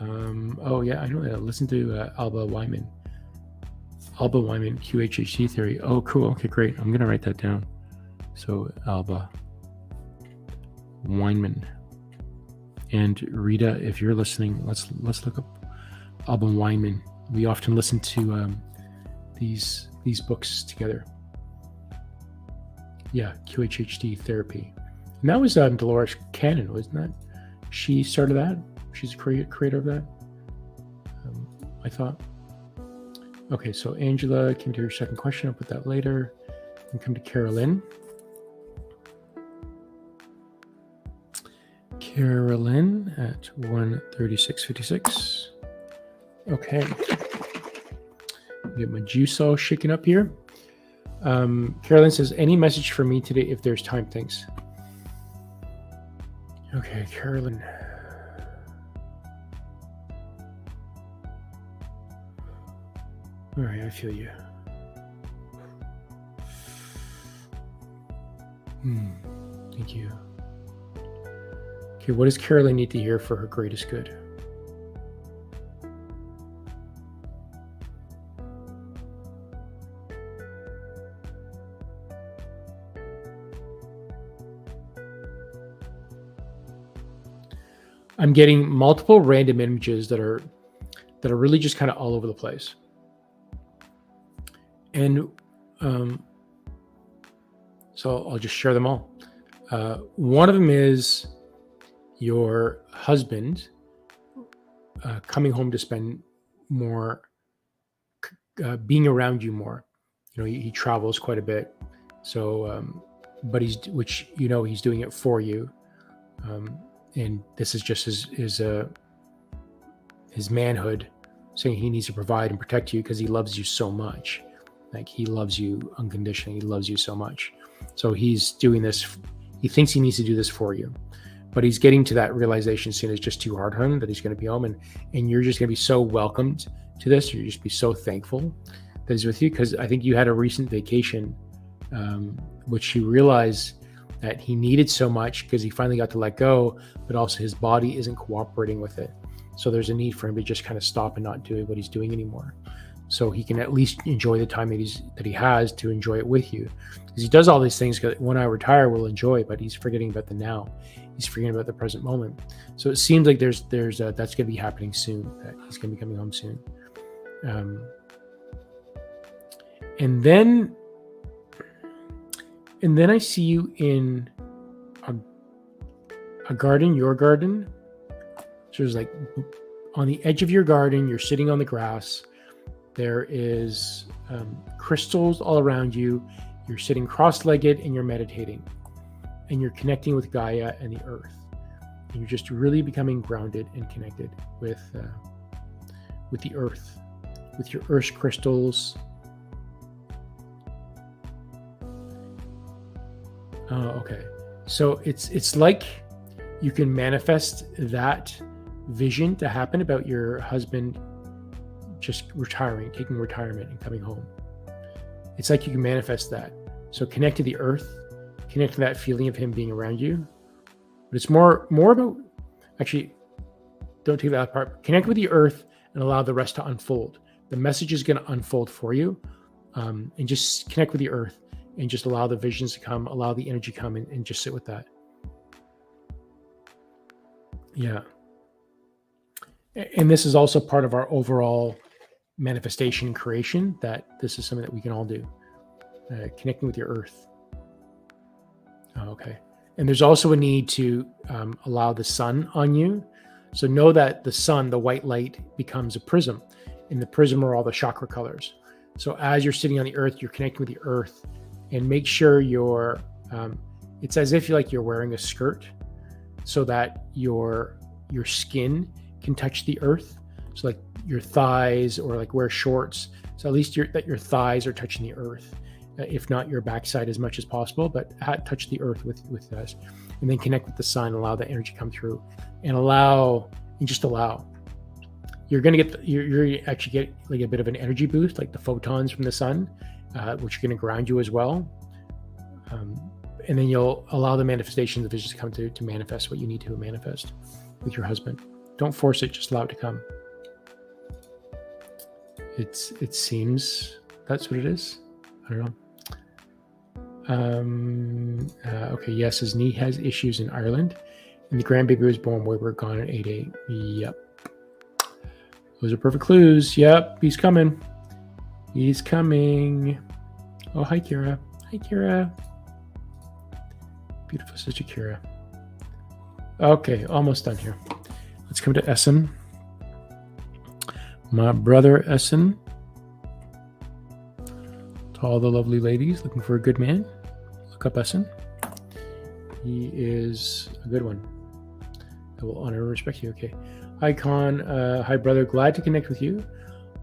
A: Oh yeah, I know that. Listen to Alba Wyman. Alba Wyman, QHHT theory. Oh, cool. Okay, great. I'm gonna write that down. So Alba Wyman. And Rita, if you're listening, let's look up Alba Wyman. We often listen to these books together. Yeah, QHHT therapy. And that was Dolores Cannon, wasn't that? She started that. She's a creator of that. I thought. Okay, so Angela came to your second question. I'll put that later. And come to Kerilyn. Kerilyn at 1:36:56. Okay. Get my juice all shaken up here. Kerilyn says, any message for me today if there's time? Thanks. Okay, Kerilyn. All right, I feel you. Thank you. Okay, what does Kerilyn need to hear for her greatest good? I'm getting multiple random images that are really just kind of all over the place. And so I'll just share them all. One of them is your husband coming home to spend more, being around you more. You know, he travels quite a bit. So, but he's doing it for you. And this is just his manhood, saying he needs to provide and protect you because he loves you so much. Like, he loves you unconditionally. He loves you so much. So he's doing this. He thinks he needs to do this for you, but he's getting to that realization soon. It's just too hard on him that he's going to be home, and you're just going to be so welcomed to this. You're just be so thankful that he's with you, because I think you had a recent vacation, which you realized that he needed so much because he finally got to let go, but also his body isn't cooperating with it. So there's a need for him to just kind of stop and not do what he's doing anymore, so he can at least enjoy the time that he has to enjoy it with you. Because he does all these things, because when I retire, we'll enjoy, but he's forgetting about the now. He's forgetting about the present moment. So it seems like there's that's going to be happening soon, that he's going to be coming home soon. And then I see you in a garden, your garden. So there's like on the edge of your garden, you're sitting on the grass. There is crystals all around you. You're sitting cross-legged and you're meditating. And you're connecting with Gaia and the earth. And you're just really becoming grounded and connected with the earth, with your earth crystals. Oh, okay. So it's like you can manifest that vision to happen about your husband just retiring, taking retirement and coming home. It's like you can manifest that. So connect to the earth, connect to that feeling of him being around you, But it's more about, actually, don't take that part. Connect with the earth and allow the rest to unfold. The message is going to unfold for you. And just connect with the earth and just allow the visions to come, allow the energy to come, and just sit with that. Yeah. And this is also part of our overall manifestation and creation, that this is something that we can all do. Connecting with your earth. Oh, okay. And there's also a need to allow the sun on you. So know that the sun, the white light, becomes a prism. And the prism are all the chakra colors. So as you're sitting on the earth, you're connecting with the earth, and make sure you're, it's as if you're wearing a skirt, so that your skin can touch the earth. So like your thighs, or like wear shorts. So at least that your thighs are touching the earth. If not your backside as much as possible, but touch the earth with us, and then connect with the sun, allow the energy come through, and just allow. You're going to get, you're actually get like a bit of an energy boost, like the photons from the sun, which are going to ground you as well. And then you'll allow the manifestation, the visions to come to manifest what you need to manifest with your husband. Don't force it, just allow it to come. It seems that's what it is. I don't know. Okay, yes, his knee has issues in Ireland, and the grandbaby was born while we were gone at 8/8. Yep. Those are perfect clues. Yep, he's coming. He's coming. Oh, hi, Kira. Hi, Kira. Beautiful sister Kira. Okay, almost done here. Let's come to Ahsen. My brother Ahsen. To all the lovely ladies looking for a good man, look up Ahsen. He is a good one. I will honor and respect you. Okay. Hi, Con. Hi, brother. Glad to connect with you.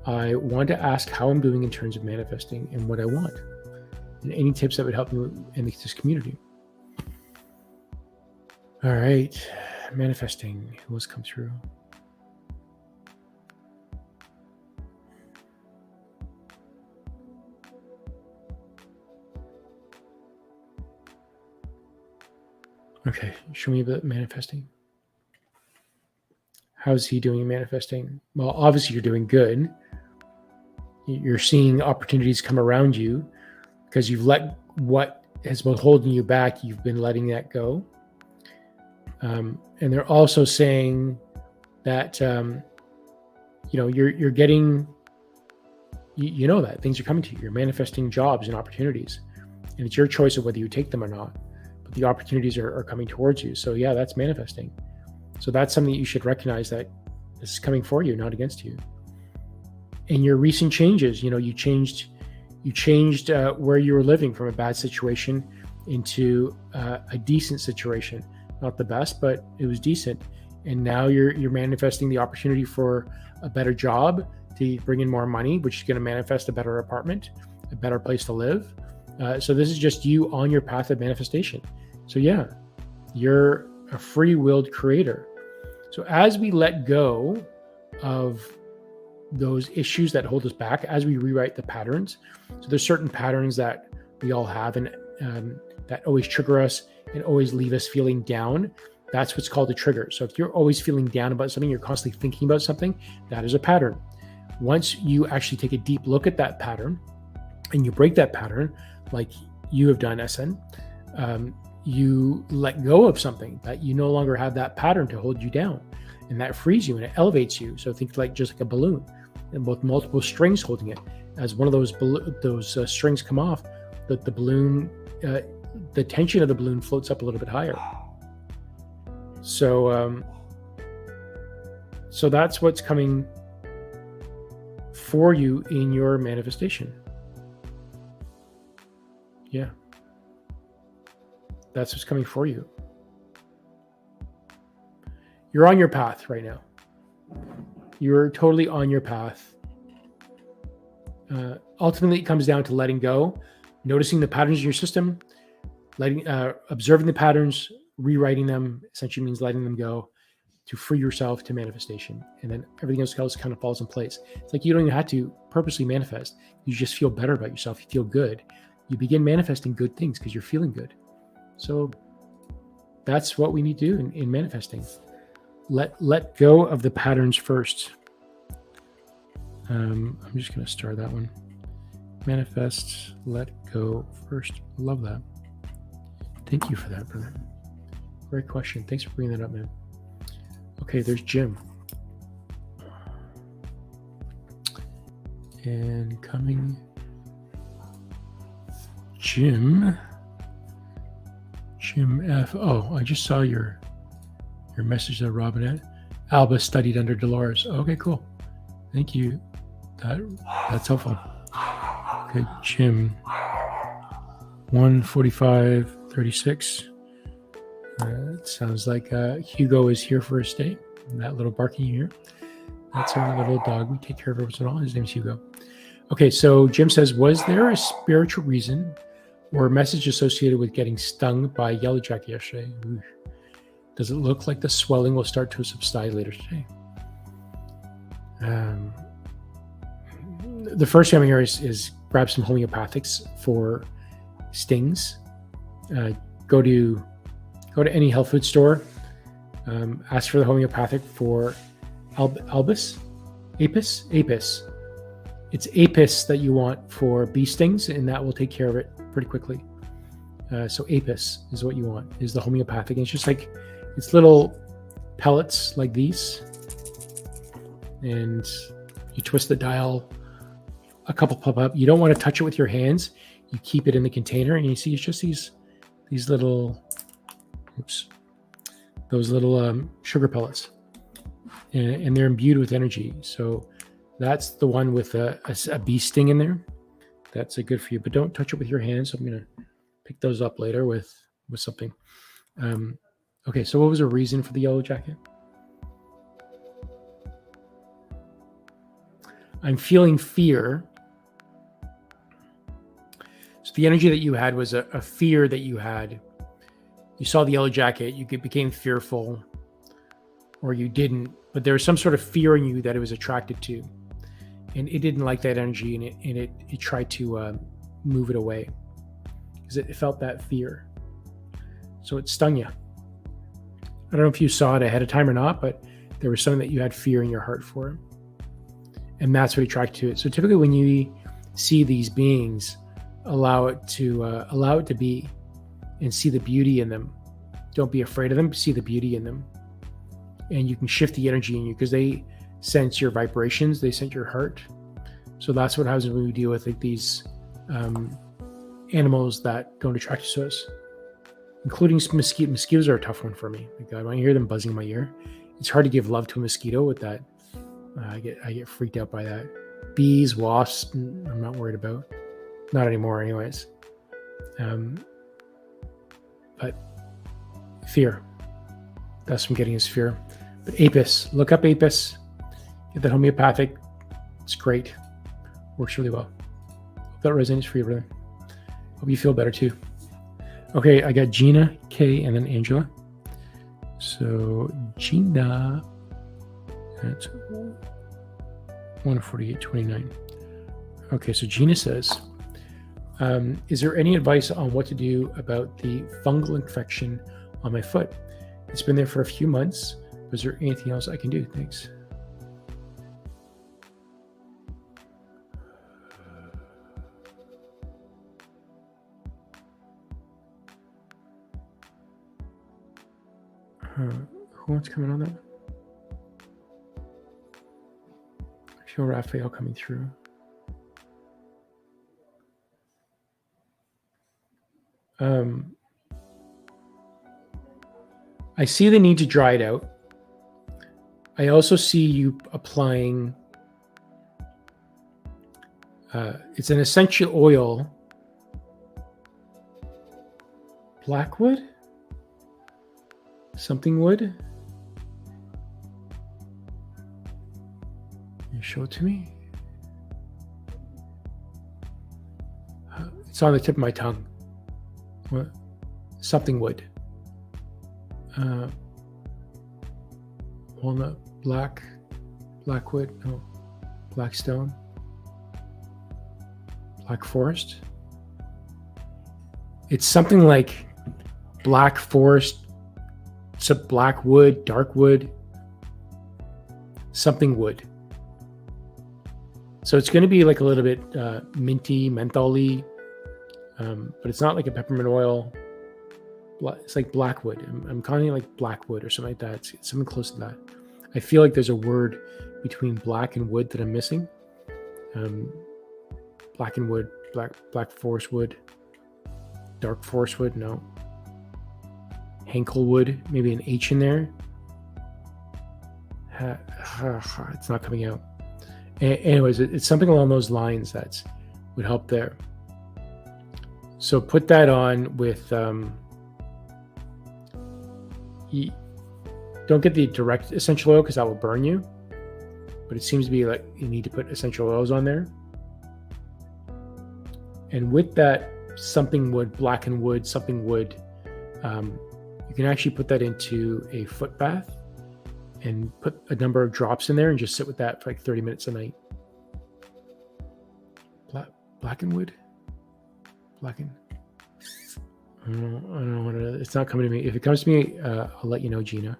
A: I want to ask how I'm doing in terms of manifesting and what I want, and any tips that would help me in this community. All right. Manifesting. Let's come through. Okay. Show me about manifesting. How's he doing in manifesting? Well, obviously you're doing good. You're seeing opportunities come around you because you've let what has been holding you back, you've been letting that go. And they're also saying that, you're getting, you know that things are coming to you. You're manifesting jobs and opportunities, and it's your choice of whether you take them or not. But the opportunities are coming towards you. So yeah, that's manifesting. So that's something that you should recognize, that this is coming for you, not against you. And your recent changes, you changed where you were living from a bad situation into a decent situation. Not the best, but it was decent. And now you're manifesting the opportunity for a better job to bring in more money, which is going to manifest a better apartment, a better place to live. So this is just you on your path of manifestation. So yeah, you're a free-willed creator. So as we let go of those issues that hold us back, as we rewrite the patterns, so there's certain patterns that we all have, and that always trigger us and always leave us feeling down. That's what's called a trigger. So if you're always feeling down about something, you're constantly thinking about something, that is a pattern. Once you actually take a deep look at that pattern and you break that pattern, like you have done, Ahsen, you let go of something that you no longer have that pattern to hold you down, and that frees you and it elevates you. So think just like a balloon, and with multiple strings holding it. As one of those strings come off, the balloon, the tension of the balloon floats up a little bit higher. So that's what's coming for you in your manifestation. Yeah. That's what's coming for you. You're on your path right now. You're totally on your path. Ultimately, it comes down to letting go, noticing the patterns in your system, observing the patterns, rewriting them. Essentially means letting them go to free yourself to manifestation. And then everything else kind of falls in place. It's like you don't even have to purposely manifest. You just feel better about yourself. You feel good. You begin manifesting good things because you're feeling good. So that's what we need to do in manifesting. Let go of the patterns first. I'm just going to start that one. Manifest, let go first. Love that. Thank you for that, brother. Great question. Thanks for bringing that up, man. Okay, there's Jim. And coming, Jim F. Oh, I just saw your message there, Robinette. Alba studied under Dolores. Okay, cool. Thank you. That's helpful. Okay, Jim. 1:45:36. It sounds like Hugo is here for a stay. That little barking you hear. That's our little dog. We take care of it all. His name's Hugo. Okay, so Jim says, was there a spiritual reason or a message associated with getting stung by a yellow jacket yesterday? Ooh. Does it look like the swelling will start to subside later today? The first thing I'm hearing is grab some homeopathics for stings. Go to any health food store. Ask for the homeopathic for Apis. It's Apis that you want for bee stings, and that will take care of it pretty quickly. So Apis is what you want, is the homeopathic. And it's just like, it's little pellets like these. And you twist the dial, a couple pop up. You don't want to touch it with your hands. You keep it in the container, and you see it's just these little, those little sugar pellets. And they're imbued with energy. So that's the one with a bee sting in there. That's a good for you, but don't touch it with your hands. So I'm going to pick those up later with something. Okay, so what was the reason for the yellow jacket? I'm feeling fear. So the energy that you had was a fear that you had. You saw the yellow jacket, you became fearful, or you didn't, but there was some sort of fear in you that it was attracted to. And it didn't like that energy, and it tried to move it away because it felt that fear. So it stung you. I don't know if you saw it ahead of time or not, but there was something that you had fear in your heart for. And that's what attracted to it. So typically when you see these beings, allow it to be and see the beauty in them. Don't be afraid of them, see the beauty in them. And you can shift the energy in you because they sense your vibrations, they sense your heart. So that's what happens when we deal with like these animals that don't attract to us, including mosquitoes. Mosquitoes are a tough one for me. Like, when I hear them buzzing in my ear, it's hard to give love to a mosquito with that. I get freaked out by that. Bees, wasps, I'm not worried about. Not anymore anyways. But fear. That's from getting his fear. But Apis, look up Apis. Get that homeopathic. It's great. Works really well. Hope that resonates for you, brother. Hope you feel better too. Okay, I got Gina, K, and then Angela. So Gina, that's 1:48:29. Okay, so Gina says, is there any advice on what to do about the fungal infection on my foot? It's been there for a few months. Is there anything else I can do? Thanks. Who wants to comment on that? I feel Raphael coming through. I see the need to dry it out. I also see you applying, it's an essential oil, blackwood, something wood. You show it to me. It's on the tip of my tongue. What? Something wood. Walnut, blackwood, no, blackstone, black forest. It's something like black forest It's a black wood, dark wood, something wood. So it's going to be like a little bit minty, mentholy, but it's not like a peppermint oil. It's like blackwood. I'm calling it like blackwood or something like that. It's something close to that. I feel like there's a word between black and wood that I'm missing. Black and wood, black forest wood, dark forest wood. No. Henkel wood, maybe an H in there. It's not coming out. Anyways, it's something along those lines that would help there. So put that on with, don't get the direct essential oil because that will burn you. But it seems to be like you need to put essential oils on there. And with that something wood, blackened wood, something wood, you can actually put that into a foot bath and put a number of drops in there and just sit with that for like 30 minutes a night. Blackened wood? Blackened? I don't know what it is. It's not coming to me. If it comes to me, I'll let you know, Gina.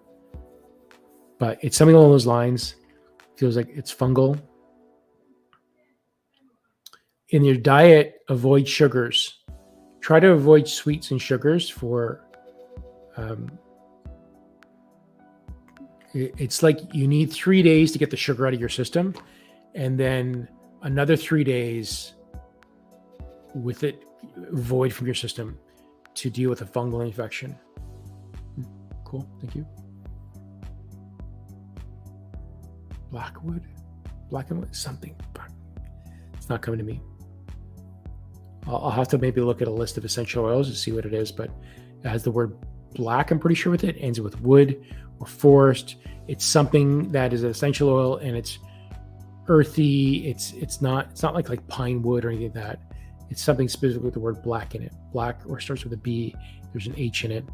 A: But it's something along those lines. Feels like it's fungal. In your diet, avoid sugars. Try to avoid sweets and sugars for it's like you need 3 days to get the sugar out of your system, and then another 3 days with it void from your system to deal with a fungal infection. Cool, thank you. Blackwood, something. It's not coming to me. I'll have to maybe look at a list of essential oils to see what it is, but it has the word black, I'm pretty sure, with it. Ends with wood or forest. It's something that is an essential oil, and it's earthy. It's not like pine wood or anything like that. It's something specific with the word black in it. Black, or starts with a B. There's an H in it.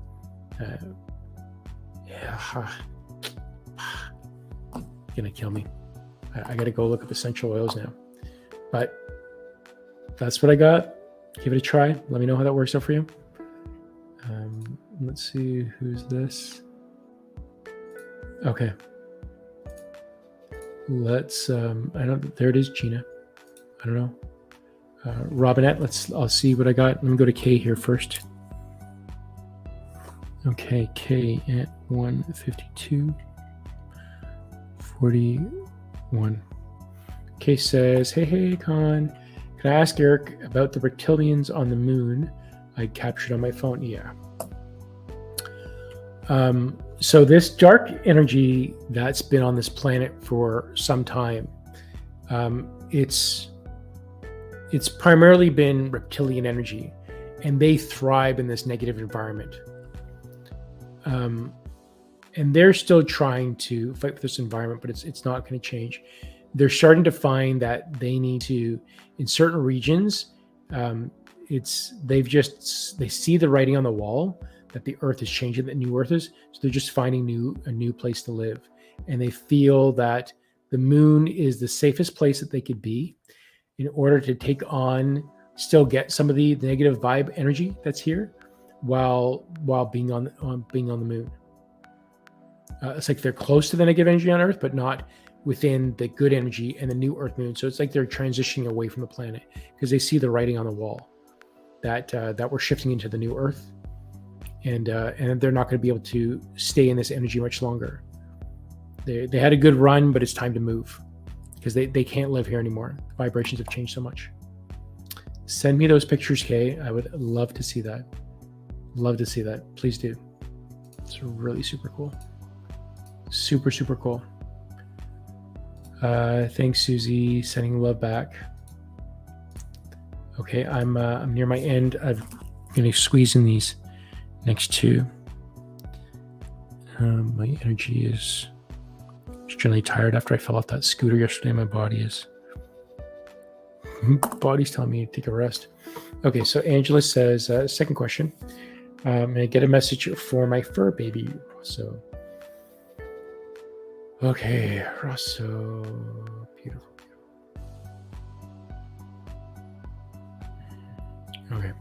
A: Gonna kill me. I gotta go look up essential oils now. But that's what I got. Give it a try. Let me know how that works out for you. Let's see, who's this? Okay. Let's there it is, Gina. I don't know. Robinette, I'll see what I got. Let me go to K here first. Okay, K at 152:41. K says, hey, Con, can I ask Erik about the reptilians on the moon I captured on my phone? Yeah. So this dark energy that's been on this planet for some time, it's primarily been reptilian energy, and they thrive in this negative environment. And they're still trying to fight with this environment, but it's not going to change. They're starting to find that they need to, in certain regions, they see the writing on the wall that the earth is changing, that new earth is. So they're just finding a new place to live. And they feel that the moon is the safest place that they could be in order to take on, still get some of the negative vibe energy that's here while being on the moon. It's like they're close to the negative energy on Earth, but not within the good energy and the new Earth moon. So it's like they're transitioning away from the planet because they see the writing on the wall that we're shifting into the new Earth, and they're not going to be able to stay in this energy much longer. They had a good run, but it's time to move because they can't live here anymore. The vibrations have changed so much. Send me those pictures, Kay. I would love to see that. Love to see that. Please do. It's really super cool. Super, super cool. Thanks, Susie. Sending love back. Okay, I'm near my end. I'm going to squeeze in these next two. My energy is extremely tired after I fell off that scooter yesterday. My body's telling me to take a rest. Okay, so Angela says, second question. May I get a message for my fur baby? So, okay, Rosso, beautiful. Okay,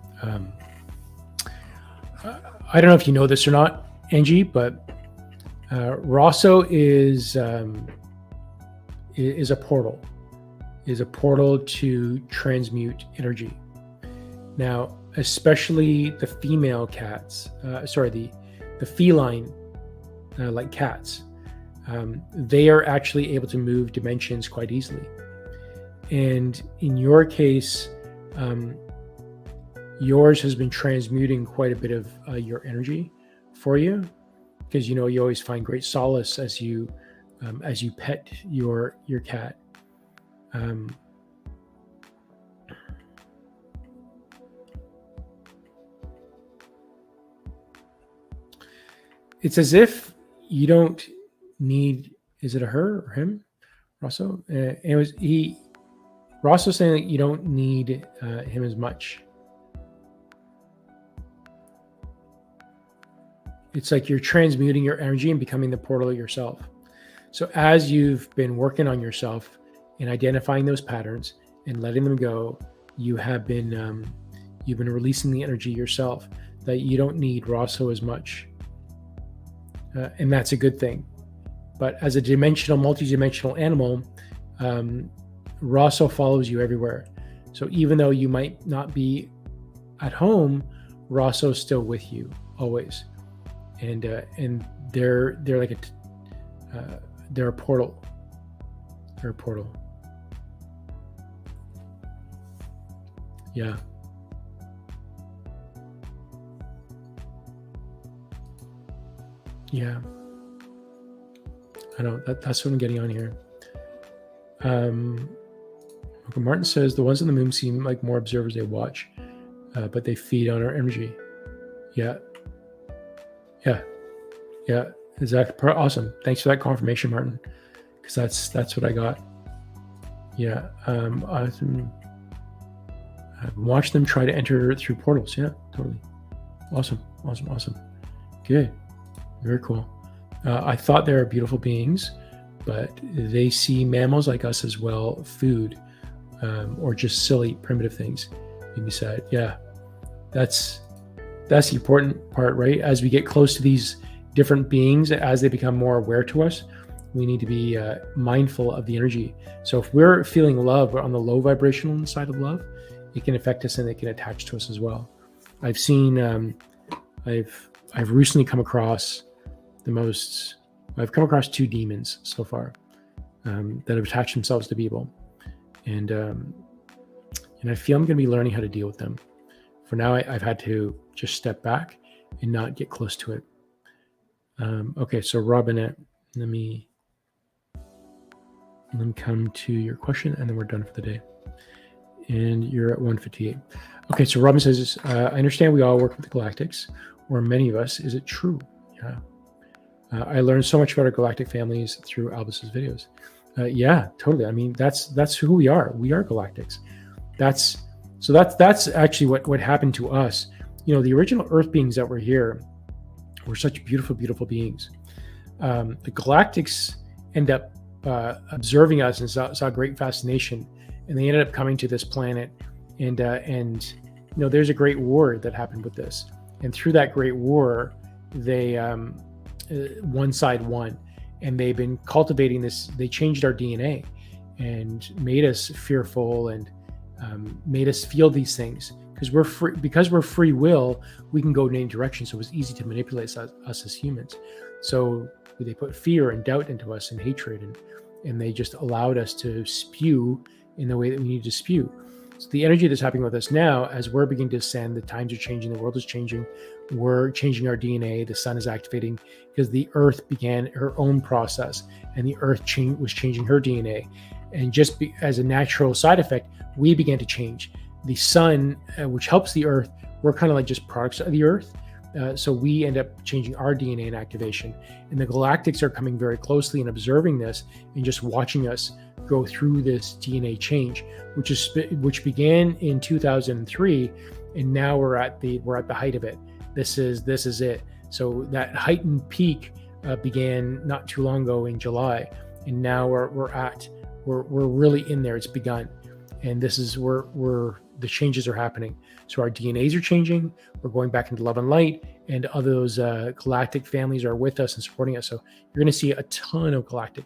A: I don't know if you know this or not, Angie, but Rosso is a portal, to transmute energy. Now, especially the female cats, the feline, like cats, they are actually able to move dimensions quite easily. And in your case, yours has been transmuting quite a bit of your energy for you, because you always find great solace as you pet your cat. It's as if you don't need. Is it a her or him, Rosso? Rosso's saying that you don't need him as much. It's like you're transmuting your energy and becoming the portal yourself. So as you've been working on yourself and identifying those patterns and letting them go, you've been releasing the energy yourself that you don't need Rosso as much. And that's a good thing. But as a multi-dimensional animal, Rosso follows you everywhere. So even though you might not be at home, Rosso's still with you always. And they're like they're a portal. They're a portal. Yeah. Yeah. I know that's what I'm getting on here. Okay, Martin says the ones on the moon seem like more observers. They watch, but they feed on our energy. Yeah. Exactly. Awesome. Thanks for that confirmation, Martin, because that's what I got. Yeah. I've watched them try to enter through portals. Yeah, totally. Awesome. Good. Very cool. I thought they were beautiful beings, but they see mammals like us as well, food, or just silly, primitive things. Made me sad. Yeah, that's the important part, right? As we get close to these different beings, as they become more aware to us, we need to be mindful of the energy. So if we're feeling love, but on the low vibrational side of love, it can affect us and it can attach to us as well. I've seen, I've recently come across I've come across 2 demons so far that have attached themselves to people, and I feel I'm going to be learning how to deal with them. For now, I've had to just step back and not get close to it. Okay, so Robinette, let me come to your question, and then we're done for the day. And you're at 158. Okay, so Robin says, I understand we all work with the galactics, or many of us. Is it true? Yeah. I learned so much about our galactic families through Albus's videos. Yeah, totally. I mean, that's who we are. We are galactics. That's actually what happened to us. The original Earth beings that were here were such beautiful, beautiful beings. The galactics end up observing us and saw great fascination, and they ended up coming to this planet. And there's a great war that happened with this. And through that great war, they one side won, and they've been cultivating this. They changed our DNA and made us fearful and made us feel these things because we're free will. We can go in any direction, so it was easy to manipulate us as humans. So they put fear and doubt into us and hatred, and they just allowed us to spew in the way that we need to spew. So the energy that's happening with us now, as we're beginning to ascend, the times are changing, the world is changing, we're changing our DNA, the sun is activating because the earth began her own process, and the earth was changing her DNA. And just as a natural side effect, we began to change. The sun, which helps the earth, we're kind of like just products of the earth. So we end up changing our DNA and activation. And the galactics are coming very closely and observing this and just watching us go through this DNA change, which began in 2003, and now we're at the height of it. This is it. So that heightened peak began not too long ago in July, and now we're really in there. It's begun, and this is we're the changes are happening. So our DNAs are changing. We're going back into love and light, and other those galactic families are with us and supporting us. So you're going to see a ton of galactic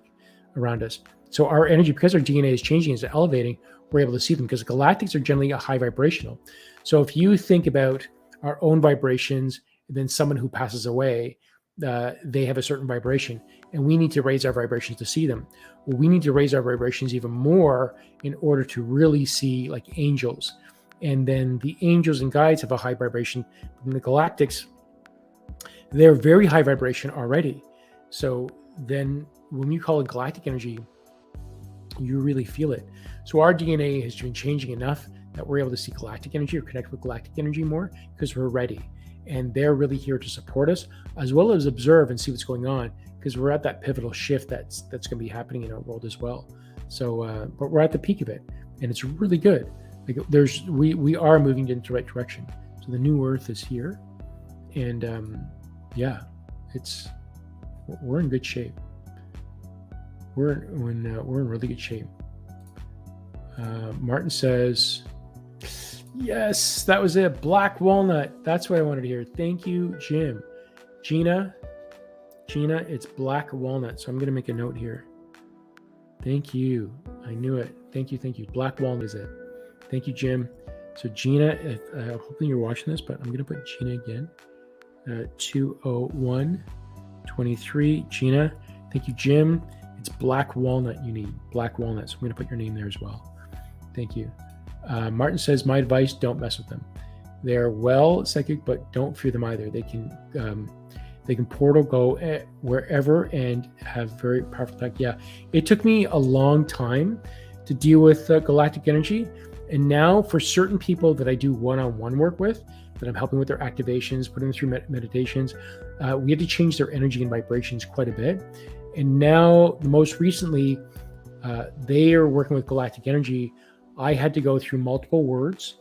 A: around us. So our energy, because our DNA is changing, is elevating, we're able to see them because galactics are generally a high vibrational. So if you think about our own vibrations, and then someone who passes away, they have a certain vibration, and we need to raise our vibrations to see them. Well, we need to raise our vibrations even more in order to really see like angels. And then the angels and guides have a high vibration. And the galactics, they're very high vibration already. So then when you call it galactic energy, you really feel it. So our DNA has been changing enough that we're able to see galactic energy or connect with galactic energy more because we're ready. And they're really here to support us, as well as observe and see what's going on, because we're at that pivotal shift that's going to be happening in our world as well. So, but we're at the peak of it, and it's really good. Like we are moving in the right direction. So the new Earth is here, and we're in good shape. We're in really good shape. Martin says, yes, that was it. Black walnut. That's what I wanted to hear. Thank you, Jim. Gina, it's black walnut. So I'm going to make a note here. Thank you. I knew it. Thank you. Black walnut is it. Thank you, Jim. So Gina, hopefully you're watching this, but I'm going to put Gina again. 20123. Gina, thank you, Jim. It's black walnut you need. Black walnut. So I'm going to put your name there as well. Thank you. Martin says, my advice, don't mess with them. They're well psychic, but don't fear them either. They can portal go wherever and have very powerful attack. Yeah, it took me a long time to deal with galactic energy. And now for certain people that I do one-on-one work with, that I'm helping with their activations, putting them through meditations, we had to change their energy and vibrations quite a bit. And now, most recently, they are working with galactic energy. I had to go through multiple worlds,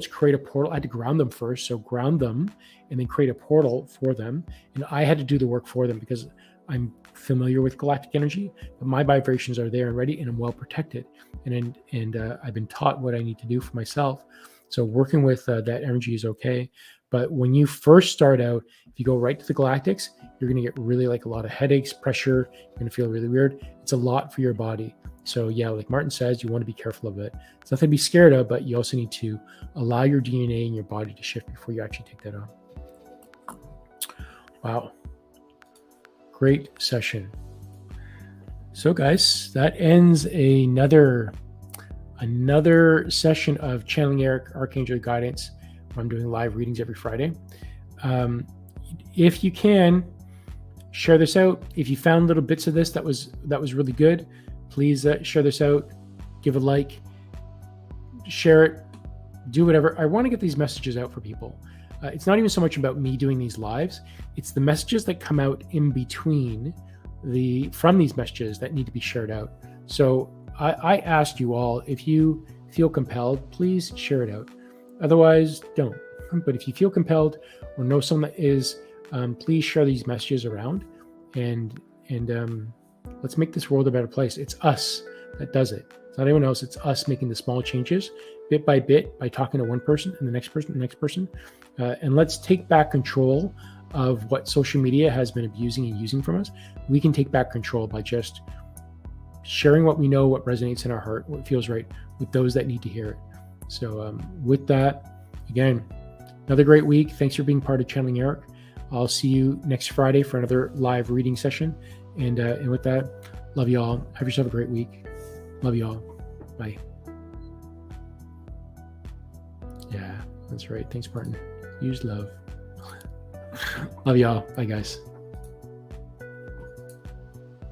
A: create a portal. I had to ground them first. So ground them and then create a portal for them. And I had to do the work for them because I'm familiar with galactic energy, but my vibrations are there and ready, and I'm well protected. And I've been taught what I need to do for myself. So working with that energy is okay. But when you first start out, if you go right to the galactics, you're going to get really like a lot of headaches, pressure. You're going to feel really weird. It's a lot for your body. So yeah, like Martin says, you want to be careful of it. It's nothing to be scared of, but you also need to allow your DNA and your body to shift before you actually take that on. Wow. Great session. So guys, that ends another session of Channeling Erik Archangel Guidance. I'm doing live readings every Friday. If you can, share this out. If you found little bits of this that was really good, please share this out. Give a like, share it, do whatever. I want to get these messages out for people. It's not even so much about me doing these lives. It's the messages that come out in between from these messages that need to be shared out. So I asked you all, if you feel compelled, please share it out. Otherwise, don't. But if you feel compelled or know someone that is, please share these messages around, and let's make this world a better place. It's us that does it. It's not anyone else. It's us making the small changes bit by bit by talking to one person and the next person. And let's take back control of what social media has been abusing and using from us. We can take back control by just sharing what we know, what resonates in our heart, what feels right with those that need to hear it. So with that, again, another great week. Thanks for being part of Channeling Erik. I'll see you next Friday for another live reading session. And with that, love you all. Have yourself a great week. Love you all. Bye. Yeah, that's right. Thanks, Martin. Use love. Love y'all. Bye, guys.